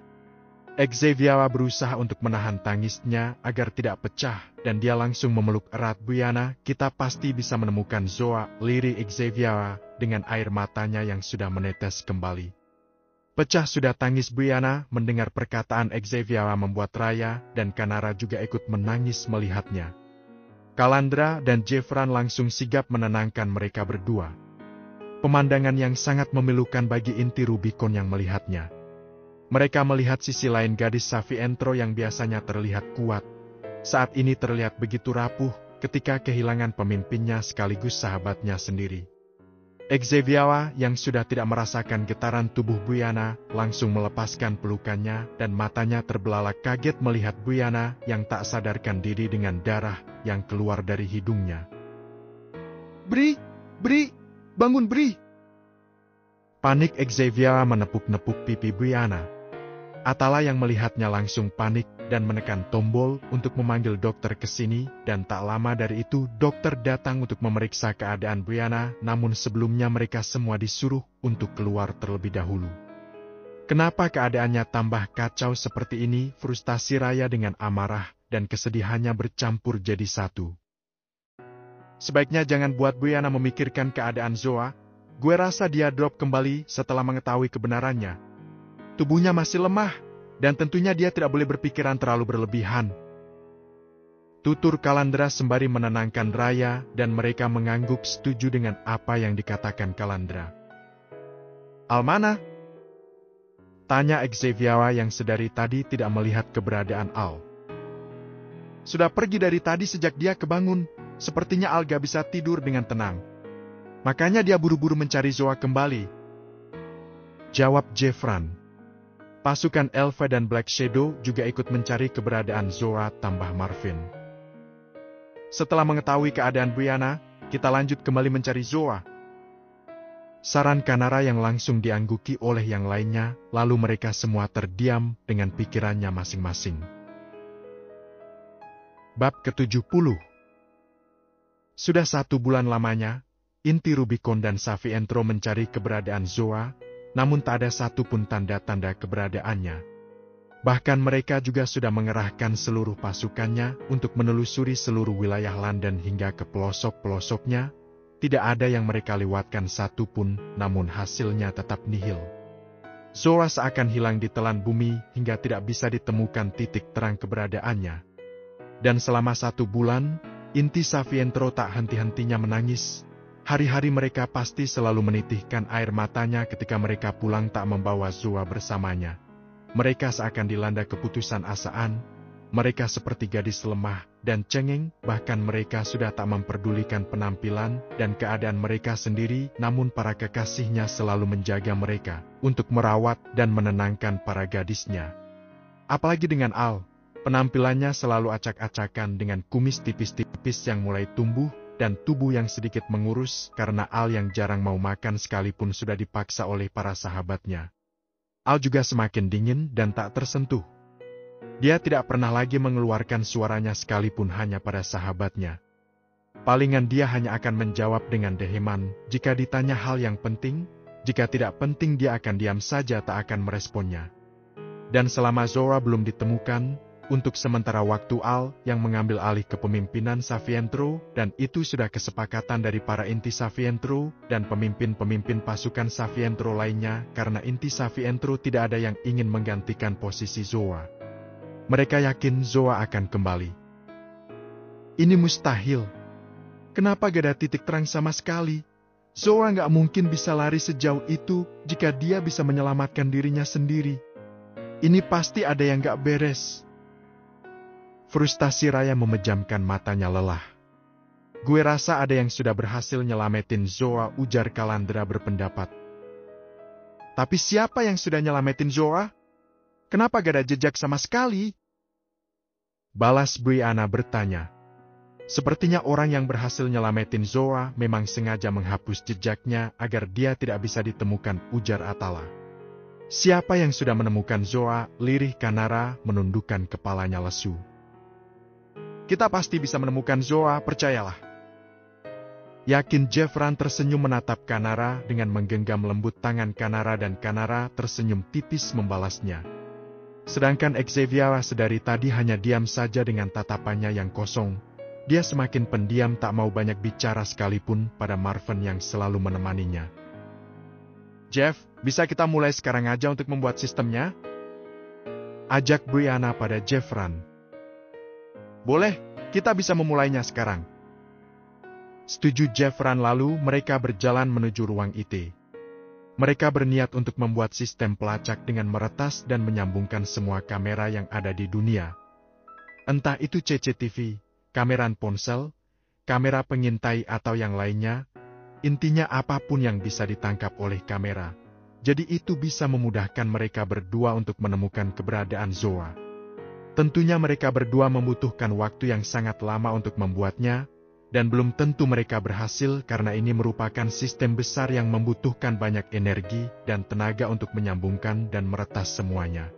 Xavier berusaha untuk menahan tangisnya agar tidak pecah dan dia langsung memeluk erat Brianna. "Kita pasti bisa menemukan Zoa," lirih Xavier dengan air matanya yang sudah menetes kembali. Pecah sudah tangis Brianna mendengar perkataan Xavier membuat Raya dan Kanara juga ikut menangis melihatnya. Kalandra dan Jeffran langsung sigap menenangkan mereka berdua. Pemandangan yang sangat memilukan bagi inti Rubicon yang melihatnya. Mereka melihat sisi lain gadis Safi Entro yang biasanya terlihat kuat. Saat ini terlihat begitu rapuh ketika kehilangan pemimpinnya sekaligus sahabatnya sendiri. Xavier yang sudah tidak merasakan getaran tubuh Brianna langsung melepaskan pelukannya dan matanya terbelalak kaget melihat Brianna yang tak sadarkan diri dengan darah yang keluar dari hidungnya. Bri, bangun Bri!" Panik Xavier menepuk-nepuk pipi Brianna. Atala yang melihatnya langsung panik dan menekan tombol untuk memanggil dokter ke sini, dan tak lama dari itu dokter datang untuk memeriksa keadaan Brianna, namun sebelumnya mereka semua disuruh untuk keluar terlebih dahulu. Kenapa keadaannya tambah kacau seperti ini? Frustasi Raya dengan amarah dan kesedihannya bercampur jadi satu. Sebaiknya jangan buat Brianna memikirkan keadaan Zoa. Gue rasa dia drop kembali setelah mengetahui kebenarannya. Tubuhnya masih lemah, dan tentunya dia tidak boleh berpikiran terlalu berlebihan. Tutur Kalandra sembari menenangkan Raya, dan mereka mengangguk setuju dengan apa yang dikatakan Kalandra. "Al mana?" tanya Xavier yang sedari tadi tidak melihat keberadaan Al. "Sudah pergi dari tadi sejak dia kebangun. Sepertinya Al gak bisa tidur dengan tenang. Makanya dia buru-buru mencari Zoa kembali," jawab Jeffran. Pasukan Elva dan Black Shadow juga ikut mencari keberadaan Zoa, tambah Marvin. "Setelah mengetahui keadaan Brianna, kita lanjut kembali mencari Zoa," saran Kanara yang langsung diangguki oleh yang lainnya, lalu mereka semua terdiam dengan pikirannya masing-masing. Bab ke-70. Sudah 1 bulan lamanya, Inti Rubicon dan Savientro mencari keberadaan Zoa, namun tak ada satupun tanda-tanda keberadaannya. Bahkan mereka juga sudah mengerahkan seluruh pasukannya untuk menelusuri seluruh wilayah London hingga ke pelosok-pelosoknya. Tidak ada yang mereka lewatkan satupun, namun hasilnya tetap nihil. Zoa seakan hilang di telan bumi hingga tidak bisa ditemukan titik terang keberadaannya. Dan selama 1 bulan, Inti Savientro tak henti-hentinya menangis. Hari-hari mereka pasti selalu menitihkan air matanya ketika mereka pulang tak membawa Zoa bersamanya. Mereka seakan dilanda keputusan asaan. Mereka seperti gadis lemah dan cengeng, bahkan mereka sudah tak memperdulikan penampilan dan keadaan mereka sendiri, namun para kekasihnya selalu menjaga mereka untuk merawat dan menenangkan para gadisnya. Apalagi dengan Al, penampilannya selalu acak-acakan dengan kumis tipis-tipis yang mulai tumbuh, dan tubuh yang sedikit mengurus karena Al yang jarang mau makan sekalipun sudah dipaksa oleh para sahabatnya. Al juga semakin dingin dan tak tersentuh. Dia tidak pernah lagi mengeluarkan suaranya sekalipun hanya pada sahabatnya. Palingan dia hanya akan menjawab dengan deheman jika ditanya hal yang penting, jika tidak penting dia akan diam saja tak akan meresponnya. Dan selama Zoa belum ditemukan, untuk sementara waktu Al yang mengambil alih kepemimpinan Savientro, dan itu sudah kesepakatan dari para inti Savientro dan pemimpin-pemimpin pasukan Savientro lainnya, karena inti Savientro tidak ada yang ingin menggantikan posisi Zoa. Mereka yakin Zoa akan kembali. Ini mustahil. Kenapa gak ada titik terang sama sekali? Zoa gak mungkin bisa lari sejauh itu jika dia bisa menyelamatkan dirinya sendiri. Ini pasti ada yang gak beres. Frustasi Raya memejamkan matanya lelah. "Gue rasa ada yang sudah berhasil nyelametin Zoa," ujar Kalandra berpendapat. "Tapi siapa yang sudah nyelametin Zoa? Kenapa gak ada jejak sama sekali?" balas Brianna bertanya. Sepertinya orang yang berhasil nyelametin Zoa memang sengaja menghapus jejaknya agar dia tidak bisa ditemukan, ujar Atala. "Siapa yang sudah menemukan Zoa?" lirih Kanara menundukkan kepalanya lesu. "Kita pasti bisa menemukan Zoa, percayalah," yakin Jeffran tersenyum menatap Kanara dengan menggenggam lembut tangan Kanara, dan Kanara tersenyum tipis membalasnya. Sedangkan Xavier sedari tadi hanya diam saja dengan tatapannya yang kosong. Dia semakin pendiam, tak mau banyak bicara sekalipun pada Marvin yang selalu menemaninya. "Jeff, bisa kita mulai sekarang aja untuk membuat sistemnya?" ajak Brianna pada Jeffran. "Boleh, kita bisa memulainya sekarang," setuju Jeffran. Lalu mereka berjalan menuju ruang IT. Mereka berniat untuk membuat sistem pelacak dengan meretas dan menyambungkan semua kamera yang ada di dunia. Entah itu CCTV, kamera ponsel, kamera pengintai atau yang lainnya, intinya apapun yang bisa ditangkap oleh kamera. Jadi itu bisa memudahkan mereka berdua untuk menemukan keberadaan Zoa. Tentunya mereka berdua membutuhkan waktu yang sangat lama untuk membuatnya, Dan belum tentu mereka berhasil karena ini merupakan sistem besar yang membutuhkan banyak energi dan tenaga untuk menyambungkan dan meretas semuanya.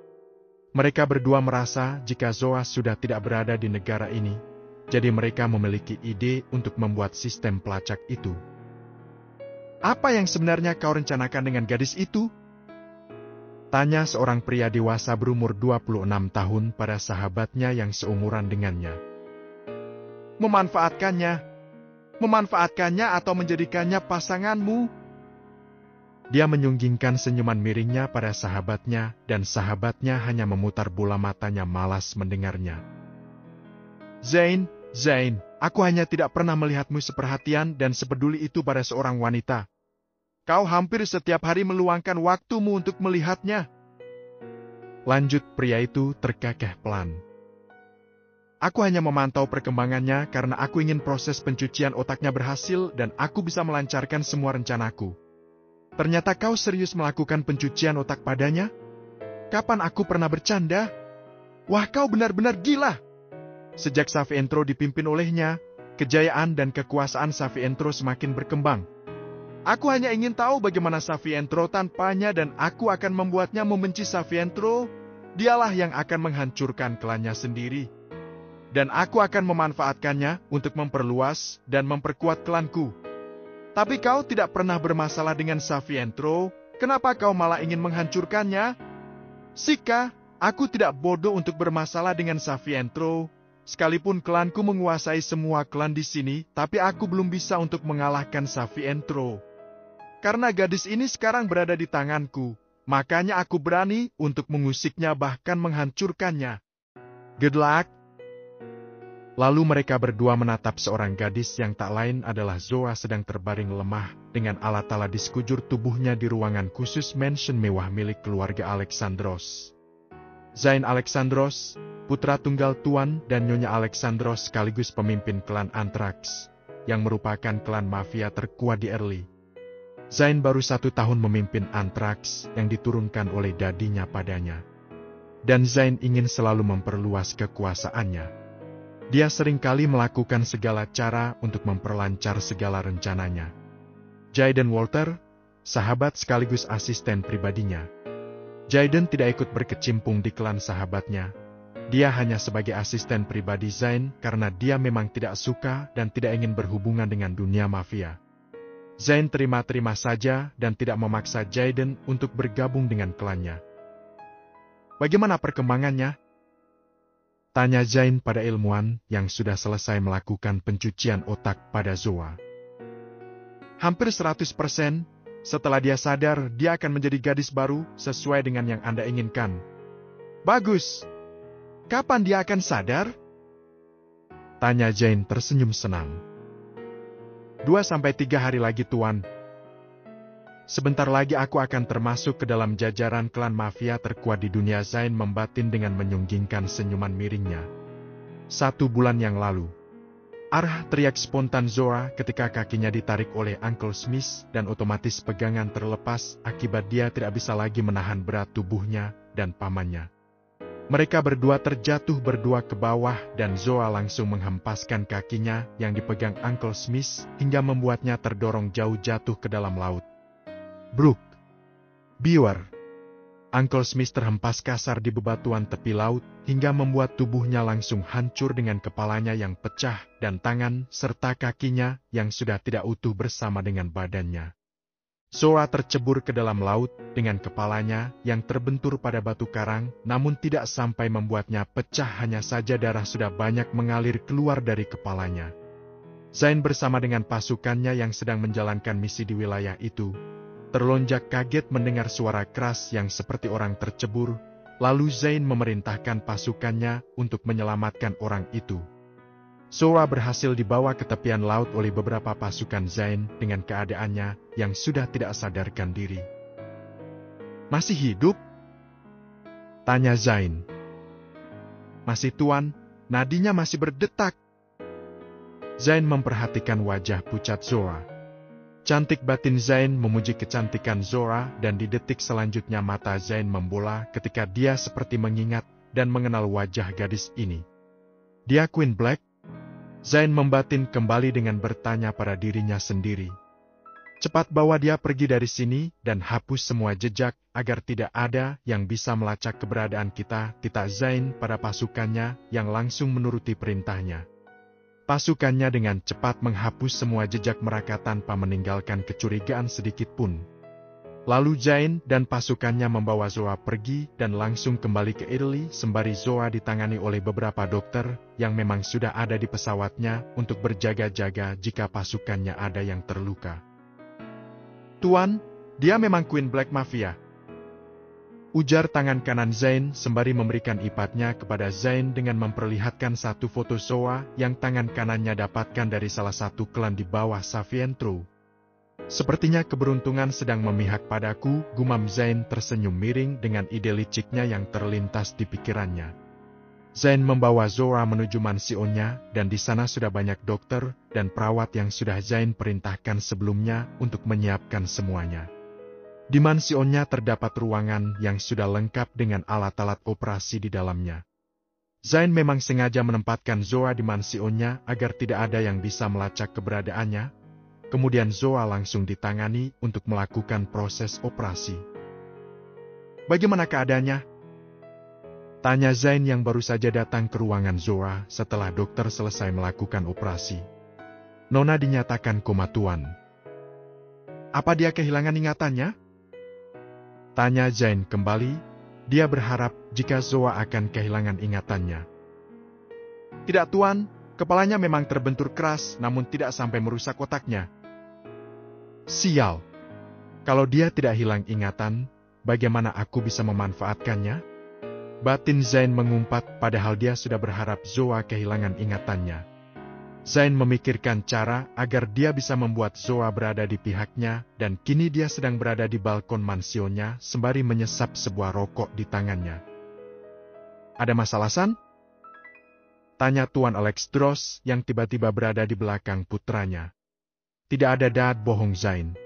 Mereka berdua merasa jika Zoa sudah tidak berada di negara ini, jadi mereka memiliki ide untuk membuat sistem pelacak itu. Apa yang sebenarnya kau rencanakan dengan gadis itu? Tanya seorang pria dewasa berumur 26 tahun pada sahabatnya yang seumuran dengannya. Memanfaatkannya atau menjadikannya pasanganmu? Dia menyunggingkan senyuman miringnya pada sahabatnya dan sahabatnya hanya memutar bola matanya malas mendengarnya. Zain, aku hanya tidak pernah melihatmu seperhatian dan sepeduli itu pada seorang wanita. Kau hampir setiap hari meluangkan waktumu untuk melihatnya. Lanjut pria itu terkekeh pelan. Aku hanya memantau perkembangannya karena aku ingin proses pencucian otaknya berhasil dan aku bisa melancarkan semua rencanaku. Ternyata kau serius melakukan pencucian otak padanya? Kapan aku pernah bercanda? Wah, kau benar-benar gila! Sejak Savientro dipimpin olehnya, kejayaan dan kekuasaan Savientro semakin berkembang. Aku hanya ingin tahu bagaimana Savientro tanpanya dan aku akan membuatnya membenci Savientro. Dialah yang akan menghancurkan klannya sendiri. Dan aku akan memanfaatkannya untuk memperluas dan memperkuat klanku. Tapi kau tidak pernah bermasalah dengan Savientro, kenapa kau malah ingin menghancurkannya? Sika, aku tidak bodoh untuk bermasalah dengan Savientro. Sekalipun klanku menguasai semua klan di sini, tapi aku belum bisa untuk mengalahkan Savientro. Karena gadis ini sekarang berada di tanganku, makanya aku berani untuk mengusiknya bahkan menghancurkannya. Good luck! Lalu mereka berdua menatap seorang gadis yang tak lain adalah Zoa sedang terbaring lemah dengan alat-alat di sekujur tubuhnya di ruangan khusus mansion mewah milik keluarga Alexandros. Zain Alexandros, putra tunggal Tuan dan Nyonya Alexandros sekaligus pemimpin klan Anthrax, yang merupakan klan mafia terkuat di Early. Zain baru 1 tahun memimpin Anthrax yang diturunkan oleh dadinya padanya. Dan Zain ingin selalu memperluas kekuasaannya. Dia seringkali melakukan segala cara untuk memperlancar segala rencananya. Jaden Walter, sahabat sekaligus asisten pribadinya. Jaden tidak ikut berkecimpung di klan sahabatnya. Dia hanya sebagai asisten pribadi Zain karena dia memang tidak suka dan tidak ingin berhubungan dengan dunia mafia. Zain terima-terima saja dan tidak memaksa Jaden untuk bergabung dengan klannya. Bagaimana perkembangannya? Tanya Zain pada ilmuwan yang sudah selesai melakukan pencucian otak pada Zoa. Hampir 100%, setelah dia sadar, dia akan menjadi gadis baru sesuai dengan yang Anda inginkan. Bagus! Kapan dia akan sadar? Tanya Zain tersenyum senang. 2-3 hari lagi, Tuan. Sebentar lagi aku akan termasuk ke dalam jajaran klan mafia terkuat di dunia. Zain membatin dengan menyunggingkan senyuman miringnya. 1 bulan yang lalu. Arh, teriak spontan Zoa ketika kakinya ditarik oleh Uncle Smith dan otomatis pegangan terlepas akibat dia tidak bisa lagi menahan berat tubuhnya dan pamannya. Mereka berdua terjatuh berdua ke bawah dan Zoa langsung menghempaskan kakinya yang dipegang Uncle Smith hingga membuatnya terdorong jauh jatuh ke dalam laut. Bruk! Biar! Uncle Smith terhempas kasar di bebatuan tepi laut hingga membuat tubuhnya langsung hancur dengan kepalanya yang pecah dan tangan serta kakinya yang sudah tidak utuh bersama dengan badannya. Zoa tercebur ke dalam laut dengan kepalanya yang terbentur pada batu karang namun tidak sampai membuatnya pecah, hanya saja darah sudah banyak mengalir keluar dari kepalanya. Zain bersama dengan pasukannya yang sedang menjalankan misi di wilayah itu terlonjak kaget mendengar suara keras yang seperti orang tercebur, lalu Zain memerintahkan pasukannya untuk menyelamatkan orang itu. Zoa berhasil dibawa ke tepian laut oleh beberapa pasukan Zain dengan keadaannya yang sudah tidak sadarkan diri. Masih hidup? Tanya Zain. Masih, Tuan, nadinya masih berdetak. Zain memperhatikan wajah pucat Zoa. Cantik batin Zain memuji kecantikan Zoa dan di detik selanjutnya mata Zain membola ketika dia seperti mengingat dan mengenal wajah gadis ini. Dia Queen Black? Zain membatin kembali dengan bertanya pada dirinya sendiri. Cepat bawa dia pergi dari sini dan hapus semua jejak agar tidak ada yang bisa melacak keberadaan kita, titah Zain pada pasukannya yang langsung menuruti perintahnya. Pasukannya dengan cepat menghapus semua jejak mereka tanpa meninggalkan kecurigaan sedikit pun. Lalu Zain dan pasukannya membawa Zoa pergi dan langsung kembali ke Italy sembari Zoa ditangani oleh beberapa dokter yang memang sudah ada di pesawatnya untuk berjaga-jaga jika pasukannya ada yang terluka. "Tuan, dia memang Queen Black Mafia," ujar tangan kanan Zain sembari memberikan ipatnya kepada Zain dengan memperlihatkan satu foto Zoa yang tangan kanannya dapatkan dari salah satu klan di bawah Savientro. "Sepertinya keberuntungan sedang memihak padaku," gumam Zain tersenyum miring dengan ide liciknya yang terlintas di pikirannya. Zain membawa Zoa menuju mansionnya dan di sana sudah banyak dokter dan perawat yang sudah Zain perintahkan sebelumnya untuk menyiapkan semuanya. Di mansionnya terdapat ruangan yang sudah lengkap dengan alat-alat operasi di dalamnya. Zain memang sengaja menempatkan Zoa di mansionnya agar tidak ada yang bisa melacak keberadaannya. Kemudian Zoa langsung ditangani untuk melakukan proses operasi. "Bagaimana keadaannya?" tanya Zain yang baru saja datang ke ruangan Zoa setelah dokter selesai melakukan operasi. "Nona dinyatakan koma, Tuan." "Apa dia kehilangan ingatannya?" tanya Zain kembali. Dia berharap jika Zoa akan kehilangan ingatannya. "Tidak, Tuan. Kepalanya memang terbentur keras namun tidak sampai merusak otaknya." "Sial. Kalau dia tidak hilang ingatan, bagaimana aku bisa memanfaatkannya?" batin Zain mengumpat padahal dia sudah berharap Zoa kehilangan ingatannya. Zain memikirkan cara agar dia bisa membuat Zoa berada di pihaknya dan kini dia sedang berada di balkon mansionnya sembari menyesap sebuah rokok di tangannya. "Ada masalah, San?" tanya Tuan Alex Dross yang tiba-tiba berada di belakang putranya. "Tidak ada, Dad," bohong Zain.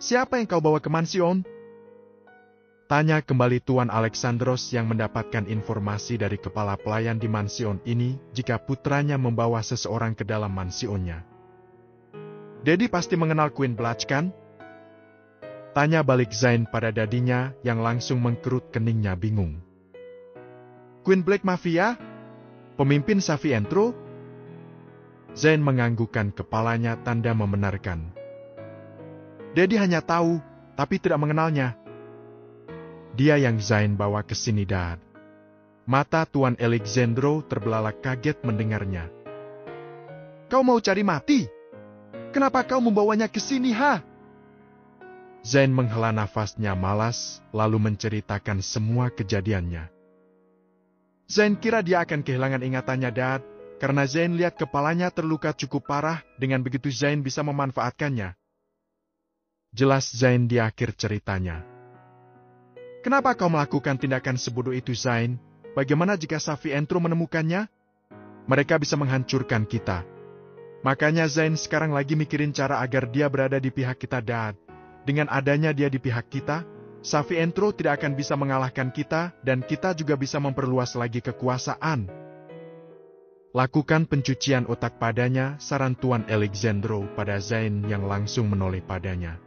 "Siapa yang kau bawa ke mansion?" tanya kembali Tuan Alexandros yang mendapatkan informasi dari kepala pelayan di mansion ini jika putranya membawa seseorang ke dalam mansionnya. "Daddy pasti mengenal Queen Blatch, kan?" tanya balik Zain pada dadinya yang langsung mengkerut keningnya bingung. "Queen Black Mafia? Pemimpin Savientro?" Zain menganggukkan kepalanya tanda membenarkan. "Daddy hanya tahu, tapi tidak mengenalnya." "Dia yang Zain bawa ke sini, Dad." Mata Tuan Alexandro terbelalak kaget mendengarnya. "Kau mau cari mati? Kenapa kau membawanya ke sini, ha?" Zain menghela nafasnya malas, lalu menceritakan semua kejadiannya. "Zain kira dia akan kehilangan ingatannya, Dad, karena Zain lihat kepalanya terluka cukup parah, dengan begitu Zain bisa memanfaatkannya." Jelas Zain di akhir ceritanya. "Kenapa kau melakukan tindakan sebodoh itu, Zain? Bagaimana jika Savientro menemukannya? Mereka bisa menghancurkan kita. Makanya Zain sekarang lagi mikirin cara agar dia berada di pihak kita, Dad. Dengan adanya dia di pihak kita, Savientro tidak akan bisa mengalahkan kita dan kita juga bisa memperluas lagi kekuasaan." "Lakukan pencucian otak padanya," saran Tuan Alexandro pada Zain yang langsung menoleh padanya.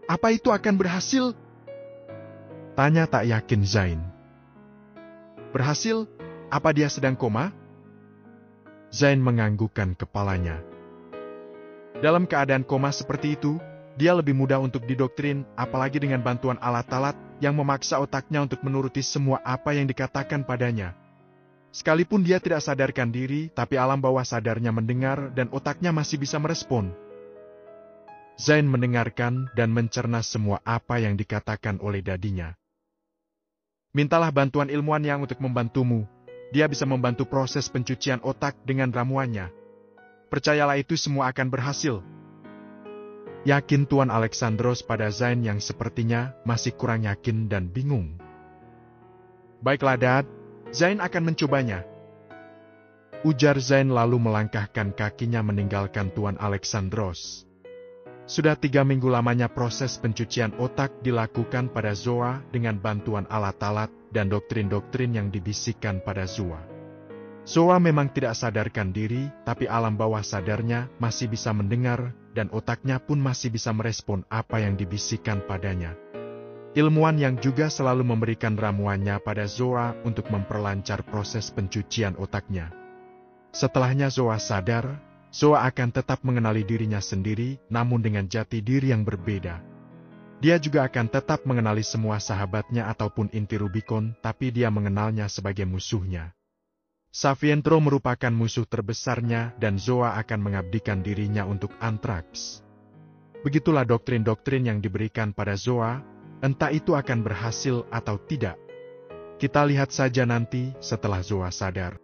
"Apa itu akan berhasil?" tanya tak yakin Zain. "Berhasil? Apa dia sedang koma?" Zain menganggukkan kepalanya. "Dalam keadaan koma seperti itu, dia lebih mudah untuk didoktrin, apalagi dengan bantuan alat-alat yang memaksa otaknya untuk menuruti semua apa yang dikatakan padanya. Sekalipun dia tidak sadarkan diri, tapi alam bawah sadarnya mendengar dan otaknya masih bisa merespon." Zain mendengarkan dan mencerna semua apa yang dikatakan oleh dadinya. "Mintalah bantuan ilmuwan yang untuk membantumu. Dia bisa membantu proses pencucian otak dengan ramuannya. Percayalah itu semua akan berhasil." Yakin Tuan Alexandros pada Zain yang sepertinya masih kurang yakin dan bingung. "Baiklah, Dad. Zain akan mencobanya." Ujar Zain lalu melangkahkan kakinya meninggalkan Tuan Alexandros. Sudah 3 minggu lamanya proses pencucian otak dilakukan pada Zoa dengan bantuan alat-alat dan doktrin-doktrin yang dibisikkan pada Zoa. Zoa memang tidak sadarkan diri, tapi alam bawah sadarnya masih bisa mendengar, dan otaknya pun masih bisa merespon apa yang dibisikkan padanya. Ilmuwan yang juga selalu memberikan ramuannya pada Zoa untuk memperlancar proses pencucian otaknya. Setelahnya Zoa sadar, Zoa akan tetap mengenali dirinya sendiri, namun dengan jati diri yang berbeda. Dia juga akan tetap mengenali semua sahabatnya ataupun inti Rubicon, tapi dia mengenalnya sebagai musuhnya. Savientro merupakan musuh terbesarnya dan Zoa akan mengabdikan dirinya untuk Anthrax. Begitulah doktrin-doktrin yang diberikan pada Zoa, entah itu akan berhasil atau tidak. Kita lihat saja nanti setelah Zoa sadar.